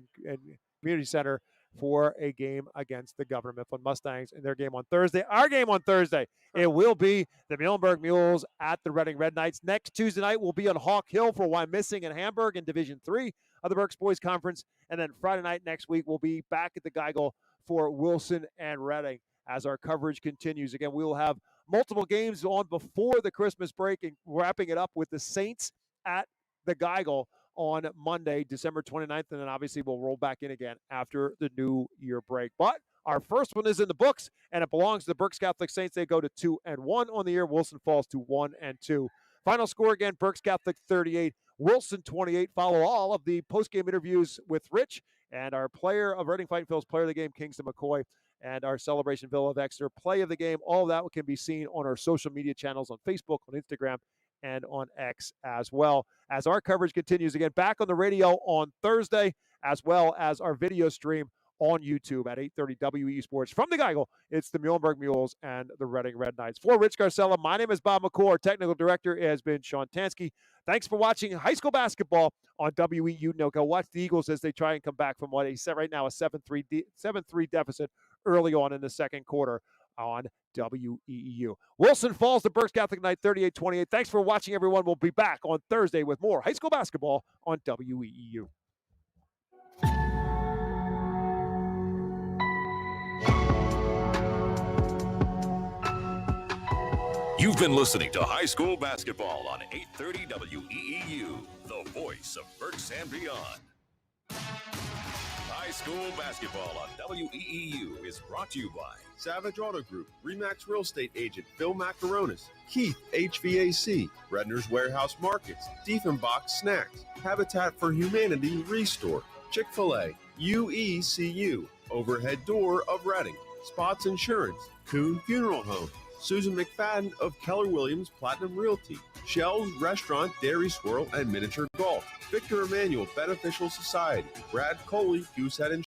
Community Center, for a game against the Governor Mifflin Mustangs in their game on Thursday. Our game on Thursday, it will be the Muhlenberg Mules at the Reading Red Knights. Next Tuesday night, we'll be on Hawk Hill for Wyomissing and Hamburg in Division III of the Berks Boys Conference. And then Friday night next week, we'll be back at the Geigel for Wilson and Reading as our coverage continues. Again, we will have multiple games on before the Christmas break and wrapping it up with the Saints at the Geigel on Monday, December 29th, and then obviously we'll roll back in again after the New Year break. But our first one is in the books, and it belongs to the Berks Catholic Saints. They go to 2-1 on the year. Wilson falls to 1-2. Final score again, Berks Catholic 38, Wilson 28. Follow all of the post-game interviews with Rich and our player of Reading Fighting Phil's player of the game, Kingston McCoy, and our Celebration Villa of Exeter play of the game. All of that can be seen on our social media channels on Facebook, on Instagram, and on X as well. As our coverage continues, again, back on the radio on Thursday, as well as our video stream on YouTube at 8:30 WEEU Sports. From the Geigel, it's the Muhlenberg Mules and the Reading Red Knights. For Rich Garcella, my name is Bob McCool. Our technical director has been Sean Tansky. Thanks for watching high school basketball on WEEU. Now go watch the Eagles as they try and come back from what is right now a 7-3 deficit early on in the second quarter on WEEU. Wilson falls to Berks Catholic Knight 38-28. Thanks for watching, everyone. We'll be back on Thursday with more high school basketball on WEEU. You've been listening to High School Basketball on 830 WEEU, the voice of Berks and beyond. High School Basketball on WEEU is brought to you by Savage Auto Group, RE/MAX Real Estate Agent Phil Macaronis, Keith HVAC, Redner's Warehouse Markets, Diefenbach Snacks, Habitat for Humanity Restore, Chick-fil-A, UECU, Overhead Door of Reading, Spots Insurance, Coon Funeral Home, Susan McFadden of Keller Williams Platinum Realty, Shell's Restaurant, Dairy Swirl, and Miniature Golf, Victor Emmanuel Beneficial Society, Brad Coley, Goosehead